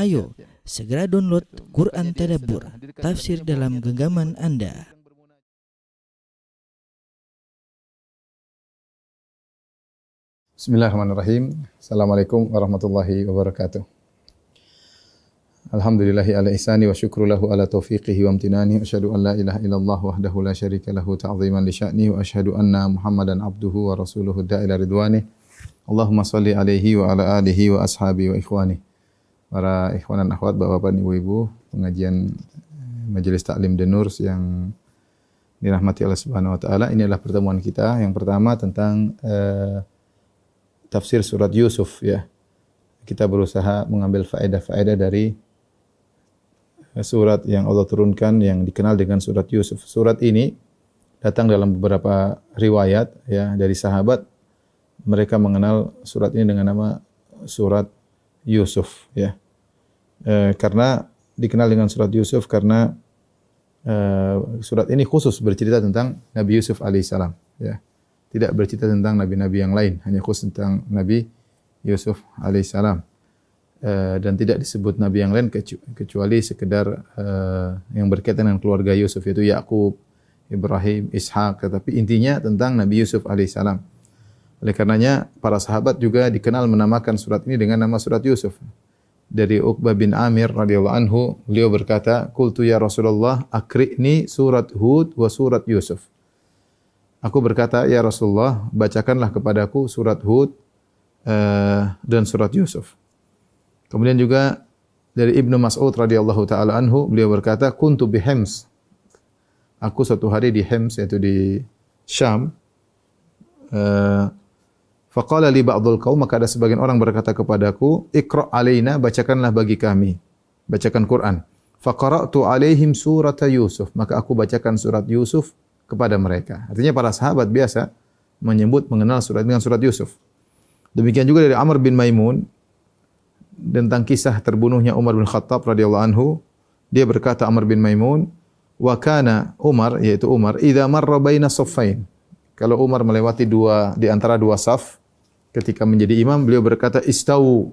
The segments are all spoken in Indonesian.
Ayo, segera download Quran Tadabbur, tafsir dalam genggaman Anda. Bismillahirrahmanirrahim. Assalamualaikum warahmatullahi wabarakatuh. Alhamdulillahi ala ihsani wa syukru lahu ala taufiqihi wa amtinani. Asyhadu an la ilaha illallah wahdahu la syarika lahu ta'ziman li sya'ni wa asyhadu anna Muhammadan abduhu wa rasuluhu da'ila ridwani. Allahumma salli alaihi wa ala alihi wa ashabi wa ikhwani. Para ikhwan dan akhwat, bapak-bapak, ibu-ibu, pengajian Majelis Taklim The-Nurs yang dirahmati Allah Subhanahu wa taala. Ini adalah pertemuan kita yang pertama tentang tafsir surat Yusuf, ya. Kita berusaha mengambil faedah-faedah dari surat yang Allah turunkan yang dikenal dengan surat Yusuf. Surat ini datang dalam beberapa riwayat, ya, dari sahabat. Mereka mengenal surat ini dengan nama surat Yusuf, ya. Karena dikenal dengan surat Yusuf karena surat ini khusus bercerita tentang Nabi Yusuf alaihissalam, ya. Tidak bercerita tentang nabi-nabi yang lain, hanya khusus tentang Nabi Yusuf alaihissalam. Dan tidak disebut nabi yang lain kecuali sekedar yang berkaitan dengan keluarga Yusuf, yaitu Yakub, Ibrahim, Ishak. Tetapi intinya tentang Nabi Yusuf alaihissalam. Oleh karenanya para sahabat juga dikenal menamakan surat ini dengan nama surat Yusuf. Dari Uqbah bin Amir radhiyallahu anhu, beliau berkata, "Qultu ya Rasulullah, akri'ni surat Hud wa surat Yusuf." Aku berkata, "Ya Rasulullah, bacakanlah kepadaku surat Hud dan surat Yusuf." Kemudian juga dari Ibnu Mas'ud radhiyallahu taala anhu, beliau berkata, "Kuntu bi Hims." Aku suatu hari di Hims, yaitu di Syam. Faqala li ba'dul qaum, maka ada sebagian orang berkata kepadaku, "Iqra' alaina, bacakanlah bagi kami, bacakan Quran." Faqara'tu alaihim surat Yusuf, maka aku bacakan surat Yusuf kepada mereka. Artinya para sahabat biasa mengenal surat dengan surat Yusuf. Demikian juga dari Amr bin Maimun tentang kisah terbunuhnya Umar bin Khattab radhiyallahu anhu. Dia berkata, Amr bin Maimun, "Wa kana Umar," yaitu Umar, "idza marra baina saffain." Kalau Umar melewati di antara dua saf ketika menjadi imam, beliau berkata, "Istawu,"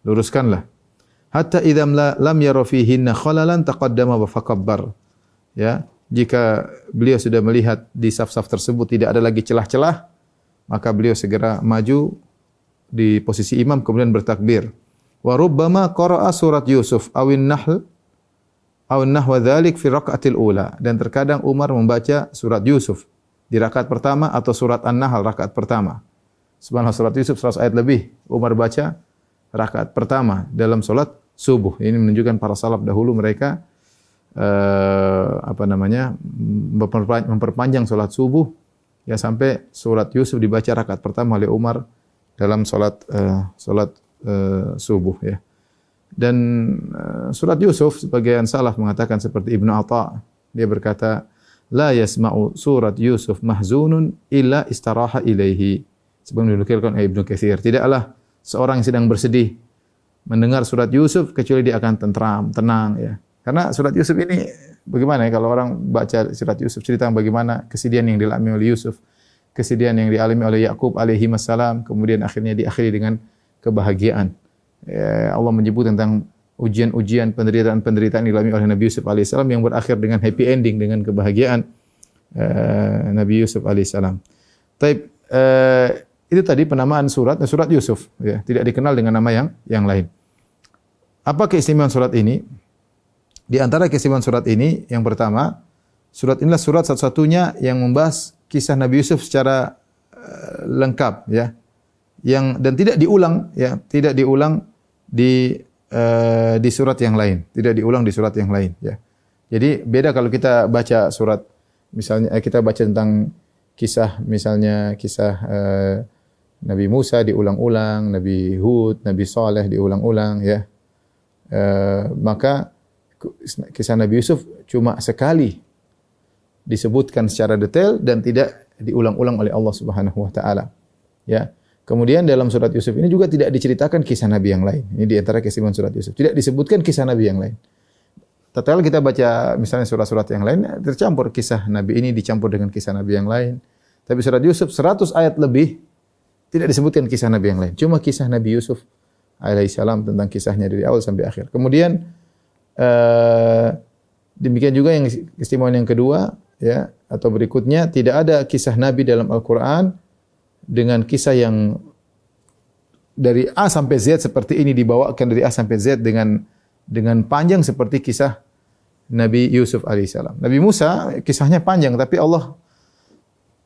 luruskanlah. "Hatta idza lam yara fihinna khalalan taqaddama wa fakabbar." Ya, jika beliau sudah melihat di saf-saf tersebut tidak ada lagi celah-celah, maka beliau segera maju di posisi imam kemudian bertakbir. Wa rubbama qara'a surat Yusuf awin Nahl aw nahwa dzalik fi raka'atil ula, dan terkadang Umar membaca surat Yusuf di rakaat pertama atau surat An-Nahl rakaat pertama. Subhanallah, surat Yusuf 100 ayat lebih Umar baca rakaat pertama dalam salat subuh. Ini menunjukkan para salaf dahulu mereka memperpanjang salat subuh, ya, sampai surat Yusuf dibaca rakaat pertama oleh Umar dalam salat subuh, ya. Dan surat Yusuf sebagian salaf mengatakan seperti Ibnu Atha, dia berkata, "La yasma'u surat Yusuf mahzunun illa istaraha ilaihi." Sebagaimana dinukilkan oleh Ibnu Katsir, tidaklah seorang yang sedang bersedih mendengar surat Yusuf kecuali dia akan tenang, ya. Karena surat Yusuf ini bagaimana ya, kalau orang baca surat Yusuf cerita bagaimana kesedihan yang dialami oleh Yusuf, kesedihan yang dialami oleh Yakub alaihi wassalam, kemudian akhirnya diakhiri dengan kebahagiaan. Ya, Allah menyebut tentang ujian-ujian, penderitaan-penderitaan yang dialami oleh Nabi Yusuf alaihissalam yang berakhir dengan happy ending, dengan kebahagiaan Nabi Yusuf alaihissalam. Itu tadi penamaan surat Yusuf, ya, tidak dikenal dengan nama yang lain. Apa keistimewaan surat ini? Di antara keistimewaan surat ini, yang pertama, surat inilah surat satu-satunya yang membahas kisah Nabi Yusuf secara lengkap, ya. Dan tidak diulang, ya, tidak diulang di surat yang lain, tidak diulang di surat yang lain, ya. Jadi beda kalau kita baca surat, misalnya kita baca tentang kisah Nabi Musa diulang-ulang, Nabi Hud, Nabi Saleh diulang-ulang, ya. Maka kisah Nabi Yusuf cuma sekali disebutkan secara detail dan tidak diulang-ulang oleh Allah Subhanahu wa taala, ya. Kemudian dalam surat Yusuf ini juga tidak diceritakan kisah Nabi yang lain. Ini di antara keistimewaan surat Yusuf. Tidak disebutkan kisah Nabi yang lain. Tatkala kita baca misalnya surat-surat yang lain, tercampur kisah Nabi ini dicampur dengan kisah Nabi yang lain. Tapi surat Yusuf 100 ayat lebih tidak disebutkan kisah Nabi yang lain. Cuma kisah Nabi Yusuf alaihissalam tentang kisahnya dari awal sampai akhir. Kemudian demikian juga yang keistimewaan yang kedua ya atau berikutnya, tidak ada kisah Nabi dalam Al-Qur'an dengan kisah yang dari A sampai Z seperti ini, dibawakan dari A sampai Z dengan panjang seperti kisah Nabi Yusuf alaihissalam. Nabi Musa kisahnya panjang tapi Allah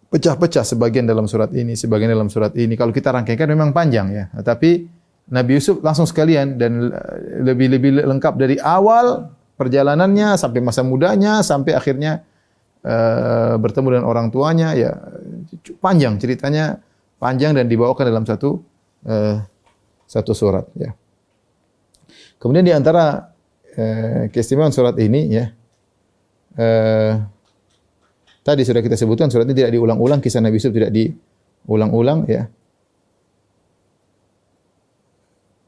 pecah-pecah, sebagian dalam surat ini, sebagian dalam surat ini. Kalau kita rangkaikan memang panjang ya. Tapi Nabi Yusuf langsung sekalian dan lebih lengkap dari awal perjalanannya sampai masa mudanya sampai akhirnya bertemu dengan orang tuanya ya, panjang ceritanya, panjang dan dibawakan dalam satu surat ya. Kemudian di antara keistimewaan surat ini ya, tadi sudah kita sebutkan surat ini tidak diulang-ulang, kisah Nabi Yusuf tidak diulang-ulang ya.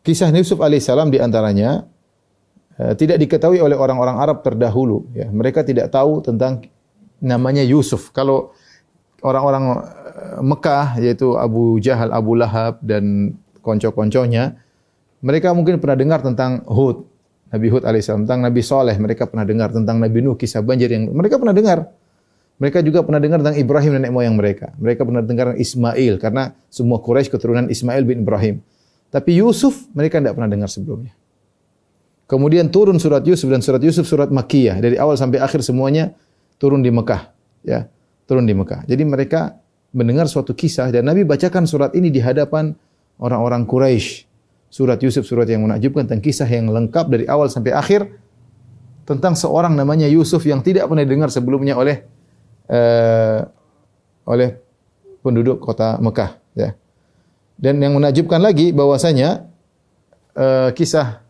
Kisah Nabi Yusuf alaihissalam di antaranya tidak diketahui oleh orang-orang Arab terdahulu ya. Mereka tidak tahu tentang namanya Yusuf. Kalau orang-orang Mekah yaitu Abu Jahal, Abu Lahab dan konco-konconya, mereka mungkin pernah dengar tentang Hud, Nabi Hud alaihissalam, tentang Nabi Saleh, mereka pernah dengar tentang Nabi Nuh, kisah banjir yang mereka pernah dengar. Mereka juga pernah dengar tentang Ibrahim nenek moyang mereka. Mereka pernah dengar tentang Ismail karena semua Quraisy keturunan Ismail bin Ibrahim. Tapi Yusuf mereka tidak pernah dengar sebelumnya. Kemudian turun surat Yusuf, dan surat Yusuf surat Makkiyah, dari awal sampai akhir semuanya turun di Mekah, ya, turun di Mekah. Jadi mereka mendengar suatu kisah dan Nabi bacakan surat ini di hadapan orang-orang Quraisy. Surat Yusuf surat yang menakjubkan tentang kisah yang lengkap dari awal sampai akhir tentang seorang namanya Yusuf yang tidak pernah didengar sebelumnya oleh penduduk kota Mekah, ya. Dan yang menakjubkan lagi bahwasanya kisah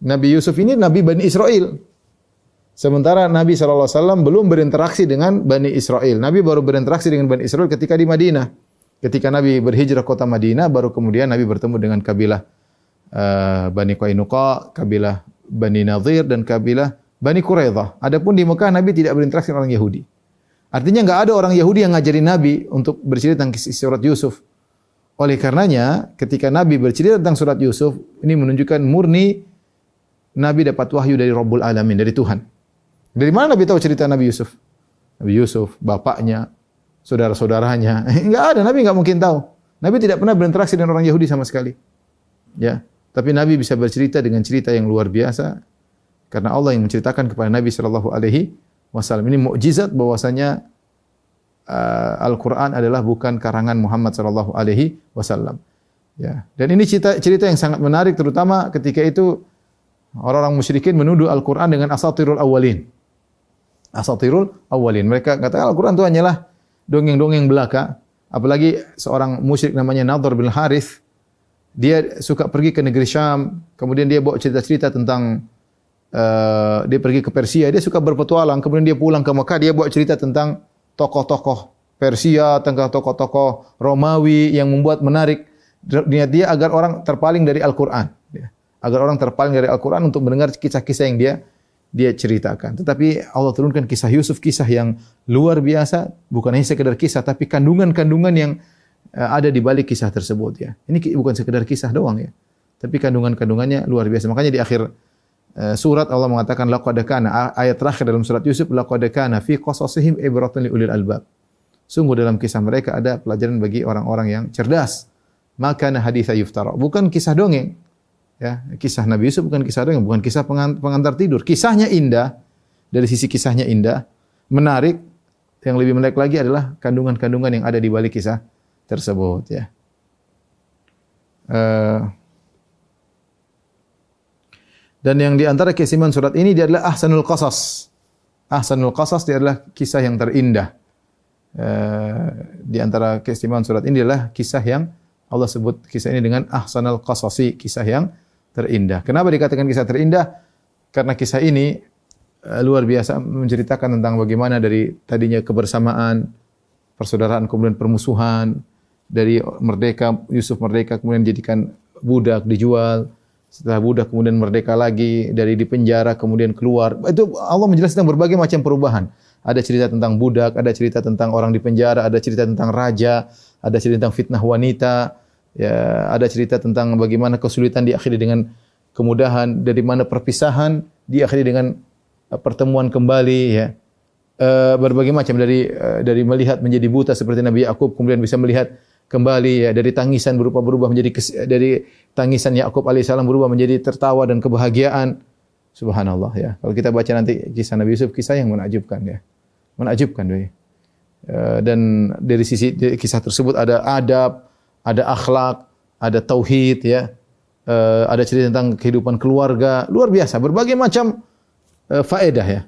Nabi Yusuf ini Nabi Bani Israel. Sementara Nabi SAW belum berinteraksi dengan Bani Israel. Nabi baru berinteraksi dengan Bani Israel ketika di Madinah. Ketika Nabi berhijrah kota Madinah, baru kemudian Nabi bertemu dengan kabilah Bani Qainuqa, kabilah Bani Nadhir, dan kabilah Bani Quraidah. Adapun di Mekah, Nabi tidak berinteraksi dengan orang Yahudi. Artinya enggak ada orang Yahudi yang ngajarin Nabi untuk bercerita tentang surat Yusuf. Oleh karenanya, ketika Nabi bercerita tentang surat Yusuf, ini menunjukkan murni Nabi dapat wahyu dari Rabbul Alamin, dari Tuhan. Dari mana Nabi tahu cerita Nabi Yusuf? Nabi Yusuf, bapaknya, saudara-saudaranya. Enggak ada, Nabi enggak mungkin tahu. Nabi tidak pernah berinteraksi dengan orang Yahudi sama sekali. Ya, tapi Nabi bisa bercerita dengan cerita yang luar biasa karena Allah yang menceritakan kepada Nabi sallallahu alaihi wasallam. Ini mukjizat bahwasanya Al-Qur'an adalah bukan karangan Muhammad sallallahu alaihi wasallam. Ya, dan ini cerita yang sangat menarik, terutama ketika itu orang-orang musyrikin menuduh Al-Qur'an dengan asatirul awwalin. Asatirul awwalin. Mereka kata Al-Qur'an itu hanyalah dongeng-dongeng belaka. Apalagi seorang musyrik namanya Nadhr bin Harith, dia suka pergi ke negeri Syam, kemudian dia bawa cerita-cerita tentang dia pergi ke Persia, dia suka berpetualang, kemudian dia pulang ke Mekah, dia bawa cerita tentang tokoh-tokoh Persia, tentang tokoh-tokoh Romawi yang membuat menarik niat dia agar orang terpaling dari Al-Qur'an. Agar orang terpaling dari Al-Qur'an untuk mendengar kisah-kisah yang dia ceritakan. Tetapi Allah turunkan kisah Yusuf, kisah yang luar biasa, bukan hanya sekedar kisah, tapi kandungan-kandungan yang ada di balik kisah tersebut, ya. Ini bukan sekedar kisah doang, ya, tapi kandungan-kandungannya luar biasa. Makanya di akhir surat Allah mengatakan laqad kana, ayat terakhir dalam surat Yusuf, laqad kana fi qasasihim ibratun li ulil albab. Sungguh dalam kisah mereka ada pelajaran bagi orang-orang yang cerdas. Maka haditsa yuftara, bukan kisah dongeng. Ya, kisah Nabi Yusuf bukan kisah dongeng, bukan kisah pengantar tidur. Kisahnya indah, dari sisi kisahnya indah, menarik. Yang lebih menarik lagi adalah kandungan-kandungan yang ada di balik kisah tersebut, ya. Dan yang di antara keistimewaan surat ini dia adalah ahsanul qasas. Ahsanul qasas dia adalah kisah yang terindah. Di antara keistimewaan surat ini adalah kisah yang Allah sebut kisah ini dengan ahsanul qasasi, kisah yang terindah. Kenapa dikatakan kisah terindah? Karena kisah ini luar biasa, menceritakan tentang bagaimana dari tadinya kebersamaan, persaudaraan, kemudian permusuhan, dari merdeka, Yusuf merdeka, kemudian dijadikan budak, dijual. Setelah budak kemudian merdeka lagi, dari di penjara kemudian keluar. Itu Allah menjelaskan berbagai macam perubahan. Ada cerita tentang budak, ada cerita tentang orang di penjara, ada cerita tentang raja, ada cerita tentang fitnah wanita, Ya, ada cerita tentang bagaimana kesulitan diakhiri dengan kemudahan, dari mana perpisahan diakhiri dengan pertemuan kembali, ya. Berbagai macam, dari melihat menjadi buta seperti Nabi Yakub kemudian bisa melihat kembali, ya, dari tangisan berubah menjadi dari tangisan Yakub alaihissalam berubah menjadi tertawa dan kebahagiaan. Subhanallah, ya. Kalau kita baca nanti kisah Nabi Yusuf, kisah yang menakjubkan, ya. Menakjubkan, ya. Dan dari sisi kisah tersebut ada adab, ada akhlak, ada tauhid, ya. Ada cerita tentang kehidupan keluarga, luar biasa, berbagai macam faedah, ya.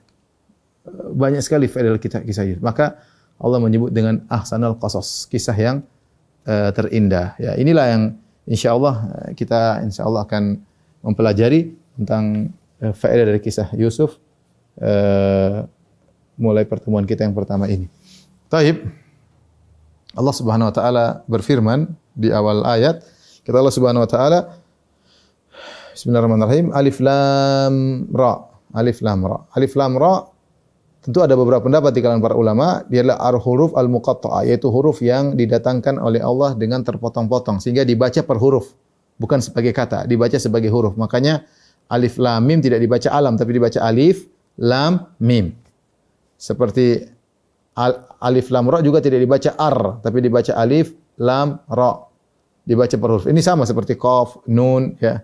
Banyak sekali faedah kisah Yusuf. Maka Allah menyebut dengan ahsanul qasas, kisah yang terindah. Ya, inilah yang insyaallah kita akan mempelajari tentang faedah dari kisah Yusuf mulai pertemuan kita yang pertama ini. Taib. Allah Subhanahu wa taala berfirman di awal ayat, kata Allah Subhanahu wa taala, Bismillahirrahmanirrahim, Alif Lam Ra. Alif Lam Ra. Alif Lam Ra, tentu ada beberapa pendapat di kalangan para ulama, dia adalah huruf al-muqatta'ah, yaitu huruf yang didatangkan oleh Allah dengan terpotong-potong sehingga dibaca per huruf, bukan sebagai kata, dibaca sebagai huruf. Makanya Alif Lam Mim tidak dibaca alam tapi dibaca Alif Lam Mim. Seperti Alif Lam Ra juga tidak dibaca ar tapi dibaca Alif Lam Ra. Dibaca per huruf. Ini sama seperti Qaf, Nun, ya.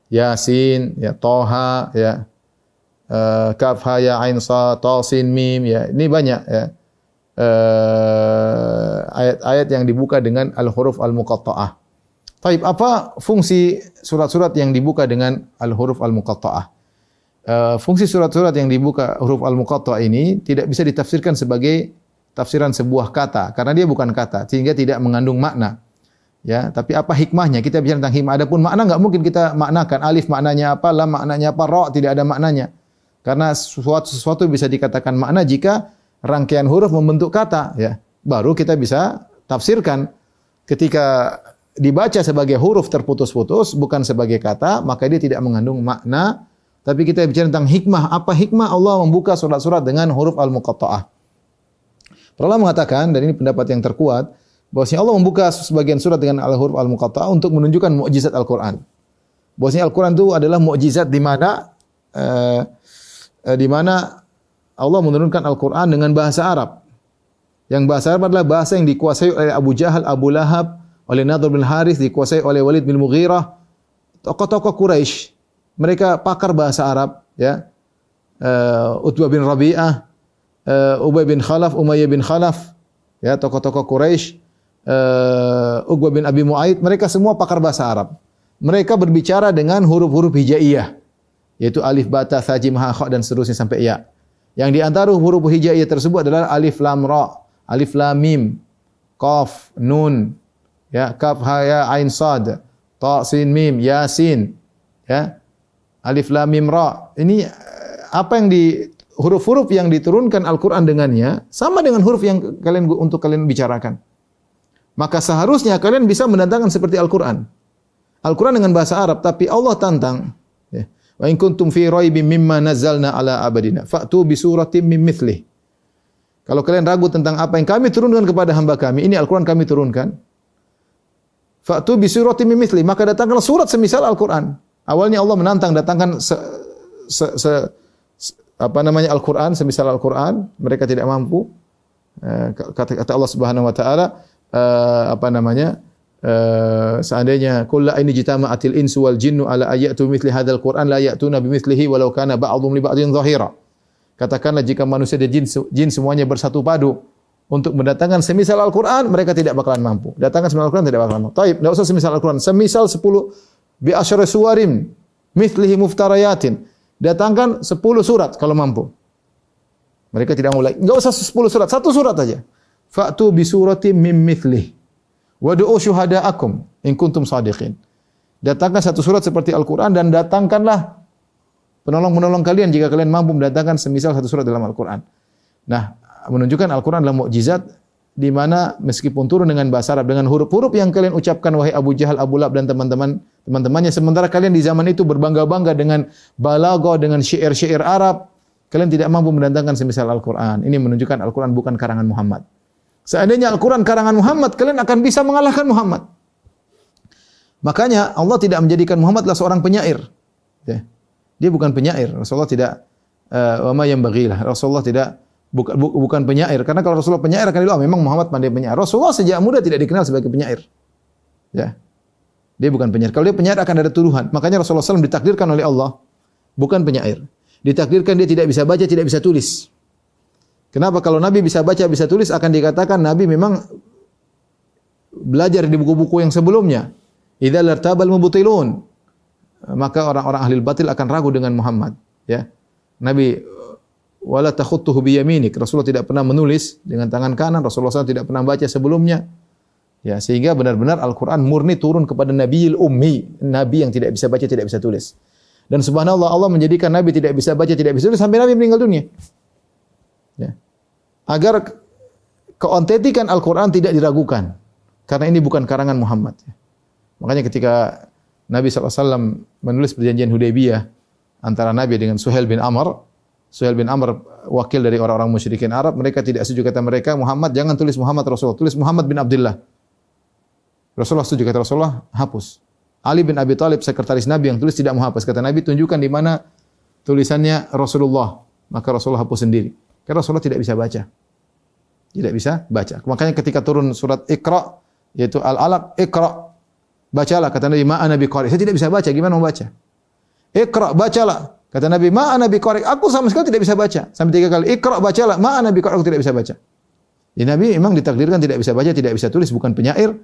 Yasin, ya, Toha, ya. Kaf, Ha, Ya, Ain, Sa, Ta, Sin, Mim, ya. Ini banyak, ya. Ayat-ayat yang dibuka dengan al-huruf al-muqatta'ah. Taib, apa fungsi surat-surat yang dibuka dengan al-huruf al-muqatta'ah? Fungsi surat-surat yang dibuka huruf al-muqatta'ah ini tidak bisa ditafsirkan sebagai tafsiran sebuah kata karena dia bukan kata sehingga tidak mengandung makna. Ya, tapi apa hikmahnya? Kita bicara tentang hikmah. Adapun makna enggak mungkin kita maknakan. Alif maknanya apa, lam maknanya apa, ra tidak ada maknanya. Karena sesuatu bisa dikatakan makna jika rangkaian huruf membentuk kata, ya. Baru kita bisa tafsirkan. Ketika dibaca sebagai huruf terputus-putus bukan sebagai kata, maka dia tidak mengandung makna. Tapi kita bicara tentang hikmah. Apa hikmah Allah membuka surat-surat dengan huruf al-muqatta'ah? Para ulama mengatakan, dan ini pendapat yang terkuat, bahwasanya Allah membuka sebagian surat dengan al-huruf al-muqatta'ah untuk menunjukkan mukjizat Al-Quran. Bahwasanya Al-Quran itu adalah mukjizat di mana Allah menurunkan Al-Quran dengan bahasa Arab. Yang bahasa Arab adalah bahasa yang dikuasai oleh Abu Jahal, Abu Lahab, oleh Nadhr bin Harith, dikuasai oleh Walid bin Mughirah, tokoh-tokoh Quraisy. Mereka pakar bahasa Arab, ya. Utbah bin Rabi'ah, Ubay bin Khalaf, Umayyah bin Khalaf, ya, tokoh-tokoh Quraisy, Uqbah bin Abi Mu'aid, mereka semua pakar bahasa Arab. Mereka berbicara dengan huruf-huruf hijaiyah, yaitu alif, ba, ta, tha, jim, ha, kha dan seterusnya sampai ya. Yang di antara huruf hijaiyah tersebut adalah alif, lam, ra, alif, lam, mim, qaf, nun, ya, kaf, ha, ya, ain, sad, ta, sin, mim, yasin, ya. Alif, lam, mim, ra. Ini apa yang huruf-huruf yang diturunkan Al-Quran dengannya sama dengan huruf yang untuk kalian bicarakan. Maka seharusnya kalian bisa mendatangkan seperti Al-Quran. Al-Quran dengan bahasa Arab, tapi Allah tantang. Ya. Wa in kuntum fi raibim mimma nazzalna ala abadina fa'tu bi suratin min mithlih. Kalau kalian ragu tentang apa yang kami turunkan kepada hamba kami, ini Al-Quran kami turunkan. Fa'tu bi suratin min mithlih, maka datangkanlah surat semisal Al-Quran. Awalnya Allah menantang, datangkan Al-Quran, semisal Al-Quran, mereka tidak mampu. Kata Allah Subhanahu wa taala, seandainya qul la in jitama'atil insu wal jinnu ala ayatu mithli hadzal Qur'an la ya'tuna bimithlihi walau kana ba'dhum li ba'dhin dhahira. Katakanlah jika manusia dan jin semuanya bersatu padu untuk mendatangkan semisal Al-Quran, mereka tidak bakalan mampu. Datangkan semisal Al-Quran tidak bakalan mampu. Taib, enggak usah semisal Al-Quran, semisal 10 bi asyri suwarim mithlihi muftarayatin. Datangkan 10 surat kalau mampu. Mereka tidak mau lagi. Enggak usah 10 surat, satu surat aja. Fa'tu bi suratin mim mithlih. Wad'u syuhada'akum in kuntum shadiqin. Datangkan satu surat seperti Al-Quran dan datangkanlah penolong-penolong kalian jika kalian mampu mendatangkan semisal satu surat dalam Al-Quran. Nah, menunjukkan Al-Quran adalah mukjizat di mana meskipun turun dengan bahasa Arab, dengan huruf-huruf yang kalian ucapkan wahai Abu Jahal, Abu Lahab dan teman-temannya, sementara kalian di zaman itu berbangga-bangga dengan balaghah, dengan syair-syair Arab, kalian tidak mampu mendatangkan semisal Al-Quran. Ini menunjukkan Al-Quran bukan karangan Muhammad. Seandainya Al-Quran karangan Muhammad, kalian akan bisa mengalahkan Muhammad. Makanya Allah tidak menjadikan Muhammad adalah seorang penyair. Ya. Dia bukan penyair. Rasulullah tidak wa ma yanbaghilah. Rasulullah tidak bukan penyair. Karena kalau Rasulullah penyair akan dibilang memang Muhammad pandai penyair. Rasulullah sejak muda tidak dikenal sebagai penyair. Ya. Dia bukan penyair. Kalau dia penyair akan ada tuduhan. Makanya Rasulullah SAW ditakdirkan oleh Allah bukan penyair. Ditakdirkan dia tidak bisa baca, tidak bisa tulis. Kenapa? Kalau Nabi bisa baca, bisa tulis akan dikatakan Nabi memang belajar di buku-buku yang sebelumnya. Idza lartabal mubtilun. Maka orang-orang ahli batil akan ragu dengan Muhammad, ya. Nabi wala takhuttuhu bi yaminik. Rasulullah tidak pernah menulis dengan tangan kanan, Rasulullah SAW tidak pernah baca sebelumnya. Ya, sehingga benar-benar Al-Qur'an murni turun kepada Nabiyil Ummi, nabi yang tidak bisa baca, tidak bisa tulis. Dan subhanallah Allah menjadikan Nabi tidak bisa baca, tidak bisa tulis sampai Nabi meninggal dunia. Ya. Agar keautentikan Al-Qur'an tidak diragukan. Karena ini bukan karangan Muhammad. Makanya ketika Nabi SAW menulis perjanjian Hudaybiyah antara Nabi dengan Suhail bin Amr. Suhail bin Amr wakil dari orang-orang musyrikin Arab. Mereka tidak setuju, kata mereka, Muhammad jangan tulis Muhammad Rasulullah, tulis Muhammad bin Abdullah. Rasulullah setuju, kata Rasulullah, hapus. Ali bin Abi Thalib, sekretaris Nabi yang tulis, tidak mau hapus. Kata Nabi, tunjukkan di mana tulisannya Rasulullah. Maka Rasulullah hapus sendiri. Karena Rasulullah tidak bisa baca. Tidak bisa baca. Makanya ketika turun surat Iqra, yaitu Al-Alaq, Iqra, bacalah, kata Nabi, ma'ana biqari. Saya tidak bisa baca, gimana mau baca? Iqra, bacalah. Kata Nabi, ma'ana biqari. Aku sama sekali tidak bisa baca. Sampai 3 kali. Iqra, bacalah. Ma'ana biqari. Aku tidak bisa baca. Jadi Nabi memang ditakdirkan tidak bisa baca, tidak bisa tulis, bukan penyair.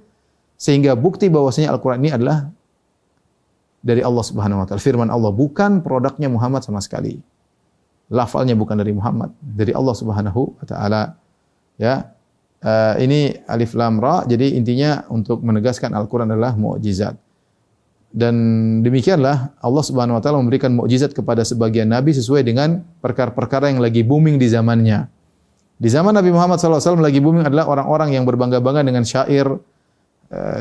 Sehingga bukti bahwasanya Al-Quran ini adalah dari Allah Subhanahu wa taala. Firman Allah, bukan produknya Muhammad sama sekali. Lafalnya bukan dari Muhammad, dari Allah Subhanahu wa taala. Ya. Ini alif lam ra, jadi intinya untuk menegaskan Al-Quran adalah mukjizat. Dan demikianlah Allah Subhanahu wa taala memberikan mukjizat kepada sebagian nabi sesuai dengan perkara-perkara yang lagi booming di zamannya. Di zaman Nabi Muhammad SAW lagi booming adalah orang-orang yang berbangga-bangga dengan syair,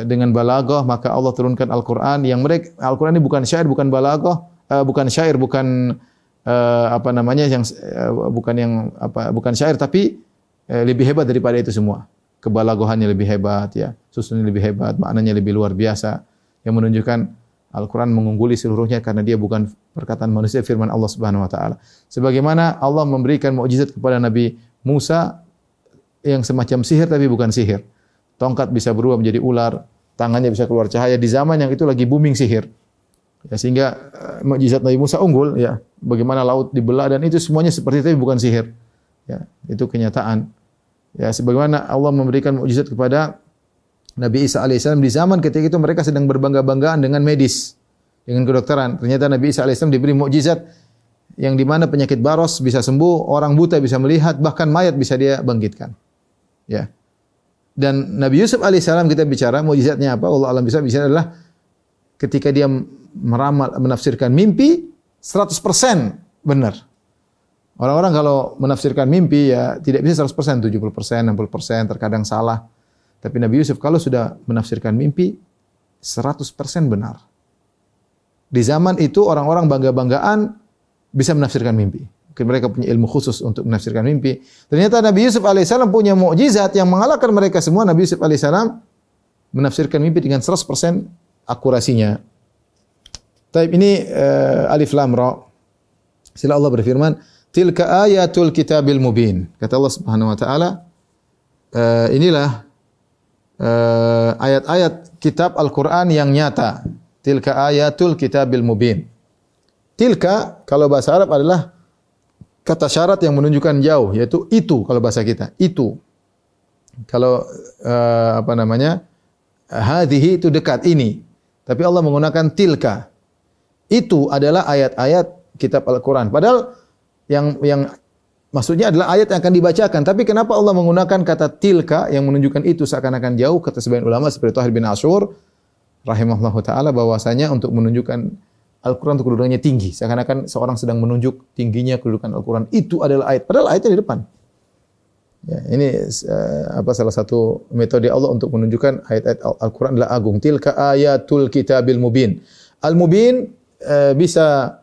dengan balaghah, maka Allah turunkan Al-Quran yang mereka, Al-Quran ini bukan syair, bukan balaghah, bukan syair, bukan bukan syair, tapi lebih hebat daripada itu semua. Kebalaghahannya lebih hebat, ya, susunannya lebih hebat, maknanya lebih luar biasa, yang menunjukkan Al-Quran mengungguli seluruhnya karena dia bukan perkataan manusia, firman Allah Subhanahu wa taala. Sebagaimana Allah memberikan mukjizat kepada Nabi Musa yang semacam sihir tapi bukan sihir. Tongkat bisa berubah menjadi ular, tangannya bisa keluar cahaya di zaman yang itu lagi booming sihir. Ya, sehingga mukjizat Nabi Musa unggul, ya. Bagaimana laut dibelah, dan itu semuanya seperti itu bukan sihir. Ya, itu kenyataan. Ya, sebagaimana Allah memberikan mukjizat kepada Nabi Isa alaihissalam di zaman ketika itu mereka sedang berbangga-banggaan dengan medis, dengan kedokteran. Ternyata Nabi Isa alaihissalam diberi mukjizat yang di mana penyakit baros bisa sembuh, orang buta bisa melihat, bahkan mayat bisa dia bangkitkan. Ya. Dan Nabi Yusuf alaihissalam, kita bicara mukjizatnya apa? Allah alam bisa adalah ketika dia meramal, menafsirkan mimpi 100% benar. Orang-orang kalau menafsirkan mimpi ya tidak bisa 100%, 70%, 60%, terkadang salah. Tapi Nabi Yusuf kalau sudah menafsirkan mimpi 100% benar. Di zaman itu orang-orang bangga-banggaan bisa menafsirkan mimpi. Mungkin mereka punya ilmu khusus untuk menafsirkan mimpi. Ternyata Nabi Yusuf alaihissalam punya mukjizat yang mengalahkan mereka semua. Nabi Yusuf alaihissalam menafsirkan mimpi dengan 100% akurasinya. Taib ini alif lam ra. Sila Allah berfirman, tilka ayatul kitabil mubin. Kata Allah Subhanahu wa taala, inilah ayat-ayat kitab Al-Qur'an yang nyata. Tilka ayatul kitabil mubin. Tilka kalau bahasa Arab adalah kata syarat yang menunjukkan jauh, yaitu itu kalau bahasa kita. Itu. Kalau hadhihi itu dekat, ini. Tapi Allah menggunakan tilka. Itu adalah ayat-ayat kitab Al-Quran. Padahal yang maksudnya adalah ayat yang akan dibacakan. Tapi kenapa Allah menggunakan kata tilka yang menunjukkan itu seakan-akan jauh? Kata sebagian ulama seperti Thahir bin Ashur rahimahullahu taala bahwasanya untuk menunjukkan Al-Quran itu kedudukannya tinggi. Seakan-akan seorang sedang menunjuk tingginya kedudukan Al-Quran. Itu adalah ayat. Padahal ayatnya di depan. Ya, ini salah satu metode Allah untuk menunjukkan ayat-ayat Al-Quran adalah agung. Tilka ayatul kitabil mubin. Al-mubin bisa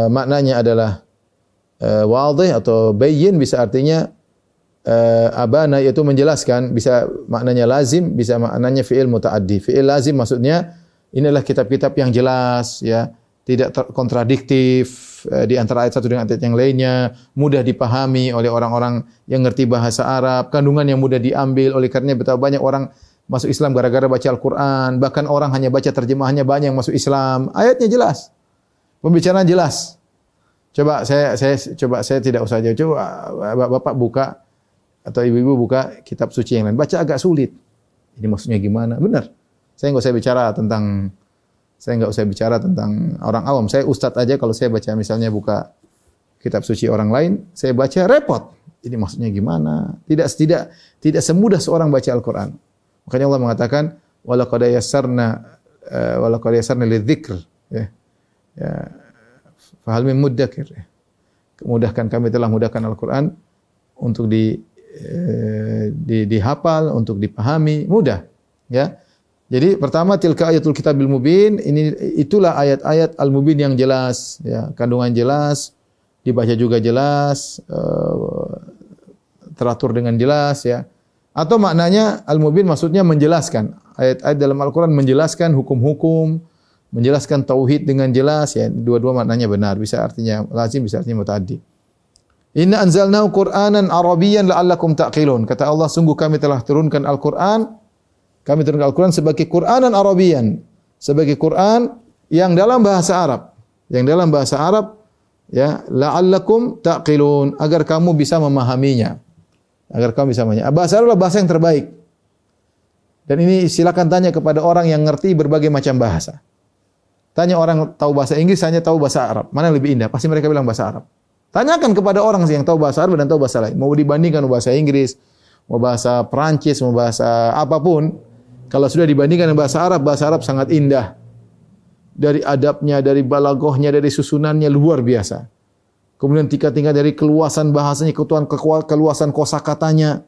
maknanya adalah wadih atau bayyin, bisa artinya abana yaitu menjelaskan, bisa maknanya lazim, bisa maknanya fi'il muta'addi. Fi'il lazim maksudnya inilah kitab-kitab yang jelas ya, tidak kontradiktif di antara ayat satu dengan ayat yang lainnya, mudah dipahami oleh orang-orang yang ngerti bahasa Arab, kandungan yang mudah diambil. Oleh karenanya betapa banyak orang masuk Islam gara-gara baca Al-Qur'an, bahkan orang hanya baca terjemahannya banyak yang masuk Islam. Ayatnya jelas. Pembicaraan jelas. Saya tidak usah jauh. Coba Bapak buka atau ibu-ibu buka kitab suci yang lain, baca agak sulit. Ini maksudnya gimana? Benar. Saya nggak usah bicara tentang orang awam. Saya ustadz aja kalau saya baca misalnya buka kitab suci orang lain, saya baca repot. Ini maksudnya gimana? Tidak semudah seorang baca Al-Qur'an. Makanya Allah mengatakan walaqad yassarna lidzikr ya. Ya. Fahal min muddakir. Kami telah mudahkan Al-Qur'an untuk dihafal, untuk dipahami, mudah ya. Jadi pertama tilka ayatul kitabil mubin, itulah ayat-ayat al-mubin yang jelas ya, kandungan jelas, dibaca juga jelas, teratur dengan jelas ya. Atau maknanya al-mubin maksudnya menjelaskan. Ayat-ayat dalam Al-Qur'an menjelaskan hukum-hukum, menjelaskan tauhid dengan jelas ya. Dua-dua maknanya benar, bisa artinya lazim, bisa artinya mutaaddi. Inna anzalnahu Qur'anan Arabiyyan la'allakum ta'qilun. Kata Allah, sungguh kami telah turunkan Al-Qur'an. Kami turunkan Al-Qur'an sebagai Qur'anan Arabiyyan, sebagai Qur'an yang dalam bahasa Arab. Yang dalam bahasa Arab ya, la'allakum ta'qilun, agar kamu bisa memahaminya. Agar kamu bisa memahaminya. Bahasa Arab adalah bahasa yang terbaik. Dan ini silakan tanya kepada orang yang ngerti berbagai macam bahasa. Tanya orang tahu bahasa Inggris, hanya tahu bahasa Arab. Mana yang lebih indah? Pasti mereka bilang bahasa Arab. Tanyakan kepada orang yang tahu bahasa Arab dan tahu bahasa lain. Mau dibandingkan bahasa Inggris, mau bahasa Perancis, mau bahasa apapun. Kalau sudah dibandingkan dengan bahasa Arab sangat indah. Dari adabnya, dari balaghahnya, dari susunannya luar biasa. Kemudian tingkat-tingkat dari keluasan bahasanya, keluasan kosakatanya.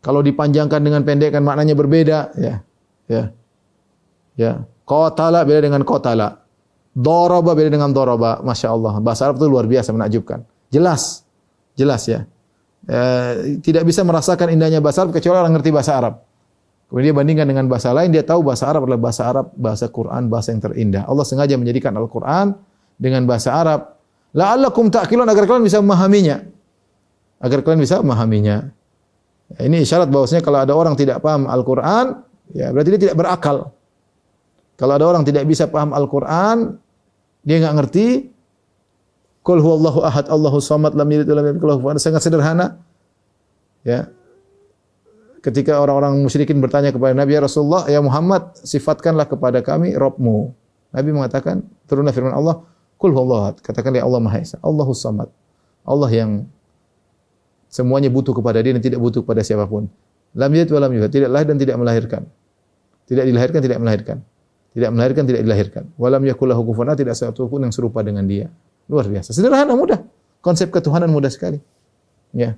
Kalau dipanjangkan dengan pendekkan maknanya berbeda, ya. Qatala beda dengan qatala. Daraba beda dengan daraba. Masya Allah. Bahasa Arab itu luar biasa, menakjubkan. Jelas ya. Tidak bisa merasakan indahnya bahasa Arab kecuali orang ngerti bahasa Arab. Kemudian dia bandingkan dengan bahasa lain, dia tahu bahasa Arab adalah bahasa Arab, bahasa Quran, bahasa yang terindah. Allah sengaja menjadikan Al-Quran dengan bahasa Arab. La'allakum ta'qilun, agar kalian bisa memahaminya. Ini isyarat bahwasanya kalau ada orang tidak paham Al-Quran, ya berarti dia tidak berakal. Kalau ada orang tidak bisa paham Al-Quran, dia enggak ngerti. Qul huwallahu ahad, Allahus samad, lam yalid wa lam yulad wa lam yakul lahu kufuwan ahad. Sangat sederhana. Ya. Ketika orang-orang musyrikin bertanya kepada Nabi, ya Rasulullah, ya Muhammad, sifatkanlah kepada kami Rabbmu. Nabi mengatakan, turunlah firman Allah, Qul huwallahu ahad. Katakanlah ya Allah Maha Esa, Allahus samad. Allah yang semuanya butuh kepada Dia dan tidak butuh kepada siapapun. Lam yalid wa lam yulad, tidak lahir dan tidak melahirkan. Tidak dilahirkan, tidak melahirkan. Tidak melahirkan, tidak dilahirkan. Wa lam yakul lahu kufuwan ahad, tidak satu pun yang serupa dengan Dia. Luar biasa. Sederhana, mudah. Konsep ketuhanan mudah sekali. Ya.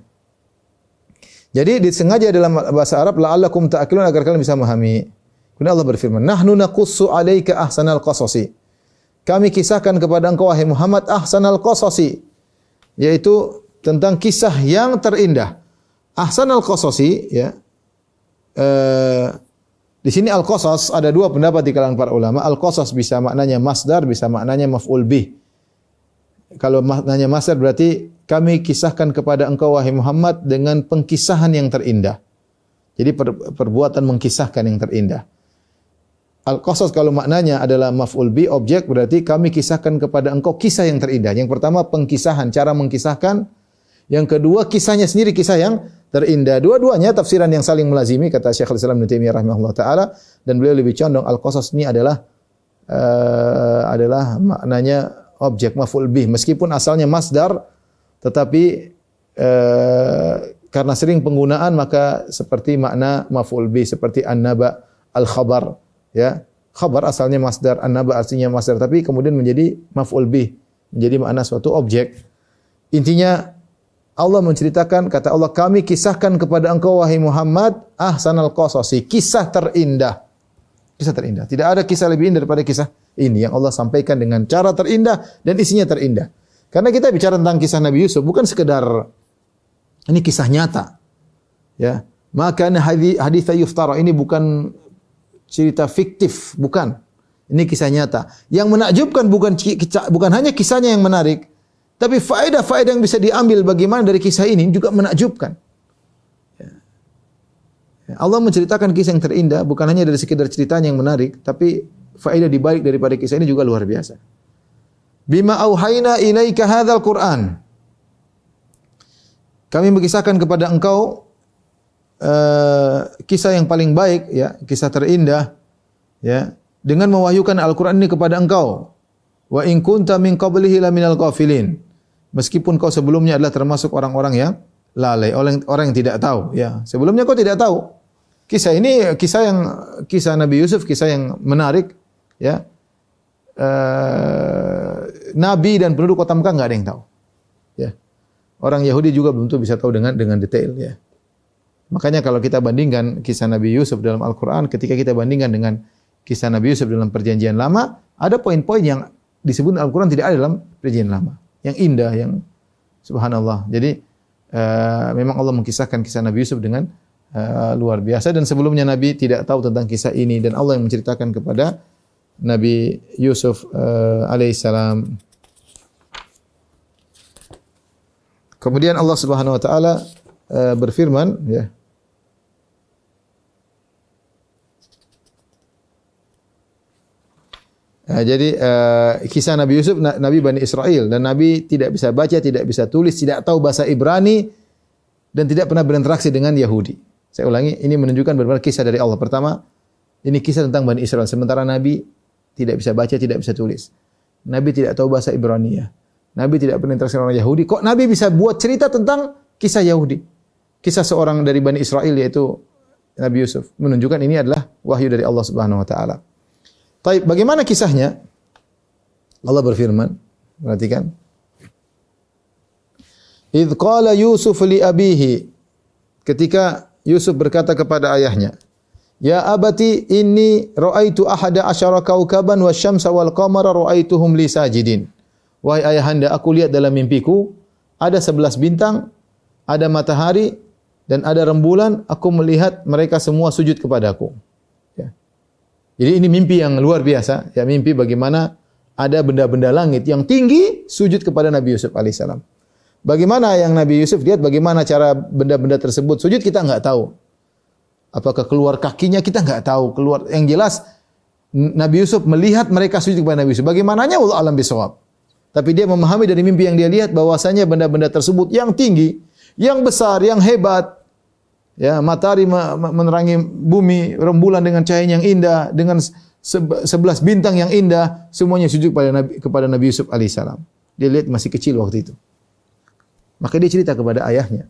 Jadi disengaja dalam bahasa Arab la'allakum ta'qilun, agar kalian bisa memahami. Kemudian Allah berfirman, "Nahnu naqussu 'alaika ahsanal qasasi." Kami kisahkan kepada engkau wahai Muhammad ahsanal qasasi, yaitu tentang kisah yang terindah. Ahsanal qasasi ya. Di sini al-qasas ada dua pendapat di kalangan para ulama. Al-qasas bisa maknanya masdar, bisa maknanya maf'ul bih. Kalau maknanya masdar berarti kami kisahkan kepada engkau wahai Muhammad dengan pengkisahan yang terindah. Jadi perbuatan mengkisahkan yang terindah. Al-qasas kalau maknanya adalah maf'ul bi, objek, berarti kami kisahkan kepada engkau kisah yang terindah. Yang pertama pengkisahan, cara mengkisahkan. Yang kedua kisahnya sendiri, kisah yang terindah. Dua-duanya tafsiran yang saling melazimi, kata Syekhul Islam Ibnu Taimiyah rahimahullah taala, dan beliau lebih condong al-qasas ini adalah maknanya objek maf'ul bih, meskipun asalnya masdar, tetapi karena sering penggunaan maka seperti makna maf'ul bih, seperti an-naba, al-khabar, ya. Khabar asalnya masdar, an-naba artinya masdar, tapi kemudian menjadi maf'ul bih, menjadi makna suatu objek. Intinya Allah menceritakan, kata Allah, kami kisahkan kepada engkau wahai Muhammad ahsanal qasasi, kisah terindah. Kisah terindah. Tidak ada kisah lebih indah daripada kisah ini yang Allah sampaikan dengan cara terindah dan isinya terindah. Karena kita bicara tentang kisah Nabi Yusuf bukan sekedar ini kisah nyata. Ya. Maka hadits yuftara ini bukan cerita fiktif, bukan. Ini kisah nyata. Yang menakjubkan bukan hanya kisahnya yang menarik, tapi faedah-faedah yang bisa diambil bagaimana dari kisah ini juga menakjubkan. Ya. Allah menceritakan kisah yang terindah bukan hanya dari sekedar ceritanya yang menarik, tapi faedah di balik daripada kisah ini juga luar biasa. Bima auhayna ilaika hadzal Qur'an. Kami mengisahkan kepada engkau kisah yang paling baik, ya, kisah terindah, ya, dengan mewahyukan Al-Qur'an ini kepada engkau. Wa in kunta min qablihi laminal ghafilin. Meskipun kau sebelumnya adalah termasuk orang-orang yang lalai, orang yang tidak tahu, ya. Sebelumnya kau tidak tahu. Kisah ini kisah Nabi Yusuf, kisah yang menarik, ya. Nabi dan penduduk kota Mekah enggak ada yang tahu. Ya. Orang Yahudi juga belum tentu bisa tahu dengan detail, ya. Makanya kalau kita bandingkan kisah Nabi Yusuf dalam Al-Quran, ketika kita bandingkan dengan kisah Nabi Yusuf dalam Perjanjian Lama, ada poin-poin yang disebut Al-Quran tidak ada dalam Perjanjian Lama. Yang indah, yang subhanallah. Jadi memang Allah mengisahkan kisah Nabi Yusuf dengan luar biasa. Dan sebelumnya Nabi tidak tahu tentang kisah ini. Dan Allah yang menceritakan kepada Nabi Yusuf alaihissalam. Kemudian Allah Subhanahu wa taala berfirman, ya. Jadi kisah Nabi Yusuf, Nabi Bani Israel, dan Nabi tidak bisa baca, tidak bisa tulis, tidak tahu bahasa Ibrani, dan tidak pernah berinteraksi dengan Yahudi. Saya ulangi, ini menunjukkan benar-benar kisah dari Allah. Pertama, ini kisah tentang Bani Israel. Sementara Nabi tidak bisa baca, tidak bisa tulis. Nabi tidak tahu bahasa Ibrani, ya. Nabi tidak pernah berinteraksi dengan orang Yahudi. Kok Nabi bisa buat cerita tentang kisah Yahudi? Kisah seorang dari Bani Israel, yaitu Nabi Yusuf. Menunjukkan ini adalah wahyu dari Allah Subhanahu wa taala. Baik, bagaimana kisahnya? Allah berfirman, perhatikan. Idz qala Yusuf li abihi. Ketika Yusuf berkata kepada ayahnya, "Ya abati inni ra'aitu ahada asyara kaukaban wasyamsa wal qamara ra'aituhum li sajidin." Wahai ayahanda, aku lihat dalam mimpiku ada 11 bintang, ada matahari dan ada rembulan, aku melihat mereka semua sujud kepadaku. Ya. Jadi ini mimpi yang luar biasa, ya, mimpi bagaimana ada benda-benda langit yang tinggi sujud kepada Nabi Yusuf alaihissalam. Bagaimana yang Nabi Yusuf lihat, bagaimana cara benda-benda tersebut sujud, kita enggak tahu. Apakah keluar kakinya, kita enggak tahu. Yang jelas Nabi Yusuf melihat mereka sujud kepada Nabi Yusuf. Bagaimananya wallahu alam bisawab. Tapi dia memahami dari mimpi yang dia lihat bahwasanya benda-benda tersebut yang tinggi, yang besar, yang hebat, ya, matahari menerangi bumi, rembulan dengan cahaya yang indah, dengan 11 bintang yang indah, semuanya sujud kepada Nabi Yusuf alaihissalam. Dia lihat masih kecil waktu itu. Maka dia cerita kepada ayahnya.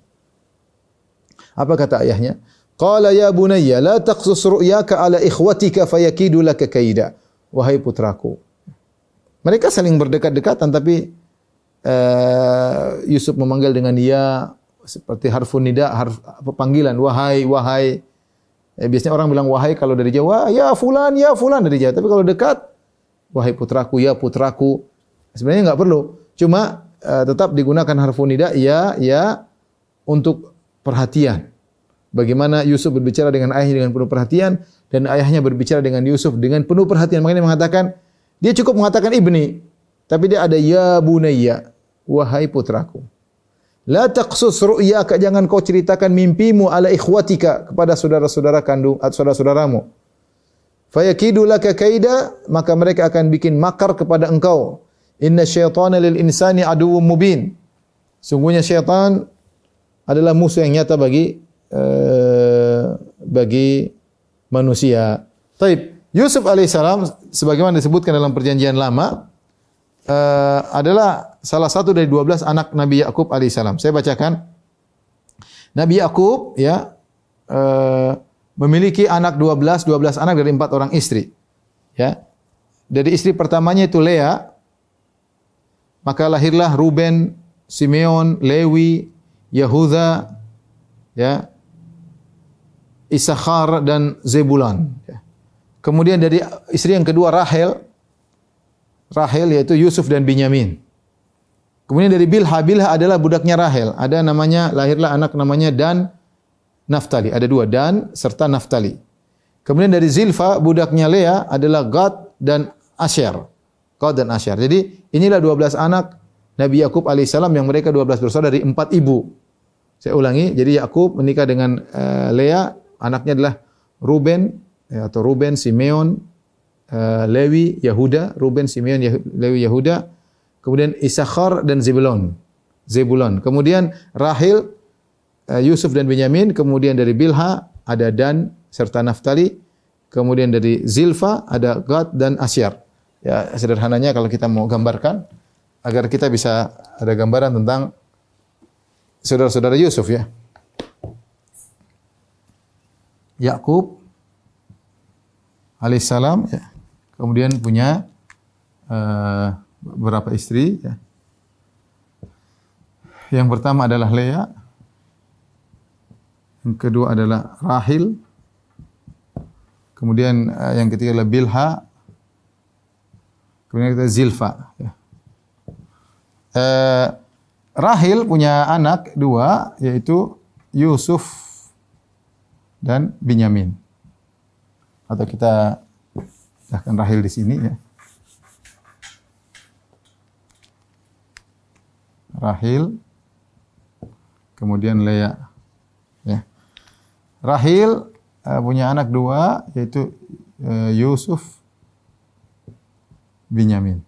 Apa kata ayahnya? Qala ya bunayya la taqsus ru'yaka ala ikhwatika fayakidu laka kaida. Wahai putraku. Mereka saling berdekat-dekatan, tapi Yusuf memanggil dengan ya, seperti harfun nida, panggilan, wahai, wahai. Biasanya orang bilang wahai kalau dari Jawa, ya fulan dari Jawa. Tapi kalau dekat, wahai putraku, ya putraku. Sebenarnya enggak perlu. Cuma tetap digunakan harfun nida, ya untuk perhatian. Bagaimana Yusuf berbicara dengan ayahnya dengan penuh perhatian, dan ayahnya berbicara dengan Yusuf dengan penuh perhatian. Makanya dia mengatakan, dia cukup mengatakan ibni, tapi dia ada ya bunayya, wahai putraku. La taqsus ru'yaka, jangan kau ceritakan mimpimu ala ikhwatika, kepada saudara-saudara kandung atau saudara-saudaramu. Fayakidu laka kaida, maka mereka akan bikin makar kepada engkau. Inna syaitana lil insani aduwwum mubin. Sungguhnya syaitan adalah musuh yang nyata bagi manusia. Taib. Yusuf alaihissalam, sebagaimana disebutkan dalam Perjanjian Lama, adalah salah satu dari 12 anak Nabi Yakub alaihissalam. Saya bacakan. Nabi Yakub, ya, memiliki anak 12 anak dari 4 orang istri. Ya. Dari istri pertamanya itu Lea, maka lahirlah Ruben, Simeon, Lewi, Yehuda, ya, Isakhar dan Zebulon. Ya. Kemudian dari istri yang kedua Rahel yaitu Yusuf dan Binyamin. Kemudian dari Bilha adalah budaknya Rahel. Ada namanya, lahirlah anak namanya Dan Naftali. Ada dua, Dan serta Naftali. Kemudian dari Zilfa, budaknya Lea adalah Gad dan Asher. Gad dan Asher. Jadi inilah 12 anak Nabi Yakub alaihissalam yang mereka 12 bersaudara dari 4 ibu. Saya ulangi, jadi Yakub menikah dengan Lea, anaknya adalah Ruben, atau Ruben, Simeon, Lewi, Yehuda, Ruben, Simeon, Lewi, Yehuda. Kemudian Isakhar dan Zebulon. Kemudian Rahil, Yusuf dan Benyamin. Kemudian dari Bilha ada Dan serta Naftali. Kemudian dari Zilfa ada Gad dan Asyar. Ya, sederhananya kalau kita mau gambarkan agar kita bisa ada gambaran tentang saudara-saudara Yusuf ya. Yakub alaihissalam ya. Kemudian punya beberapa istri ya. Yang pertama adalah Lea. Yang kedua adalah Rahil. Kemudian yang ketiga adalah Bilha. Kemudian kita Zilfa ya. Rahil punya anak dua, yaitu Yusuf dan Binyamin. Atau kita letakkan Rahil di sini ya. Rahil, kemudian Lea. Ya. Rahil punya anak dua, yaitu Yusuf, Binyamin.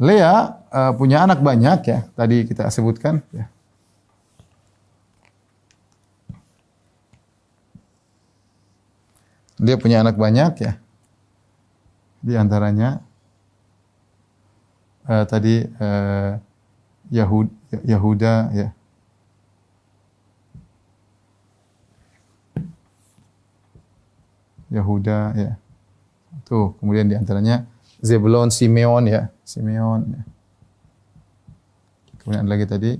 Lea punya anak banyak ya, tadi kita sebutkan ya. Dia punya anak banyak ya. Di antaranya tadi Yehuda ya. Yehuda ya. Tuh, kemudian di antaranya Zebulon, Simeon ya. Simeon ya. Kemudian lagi tadi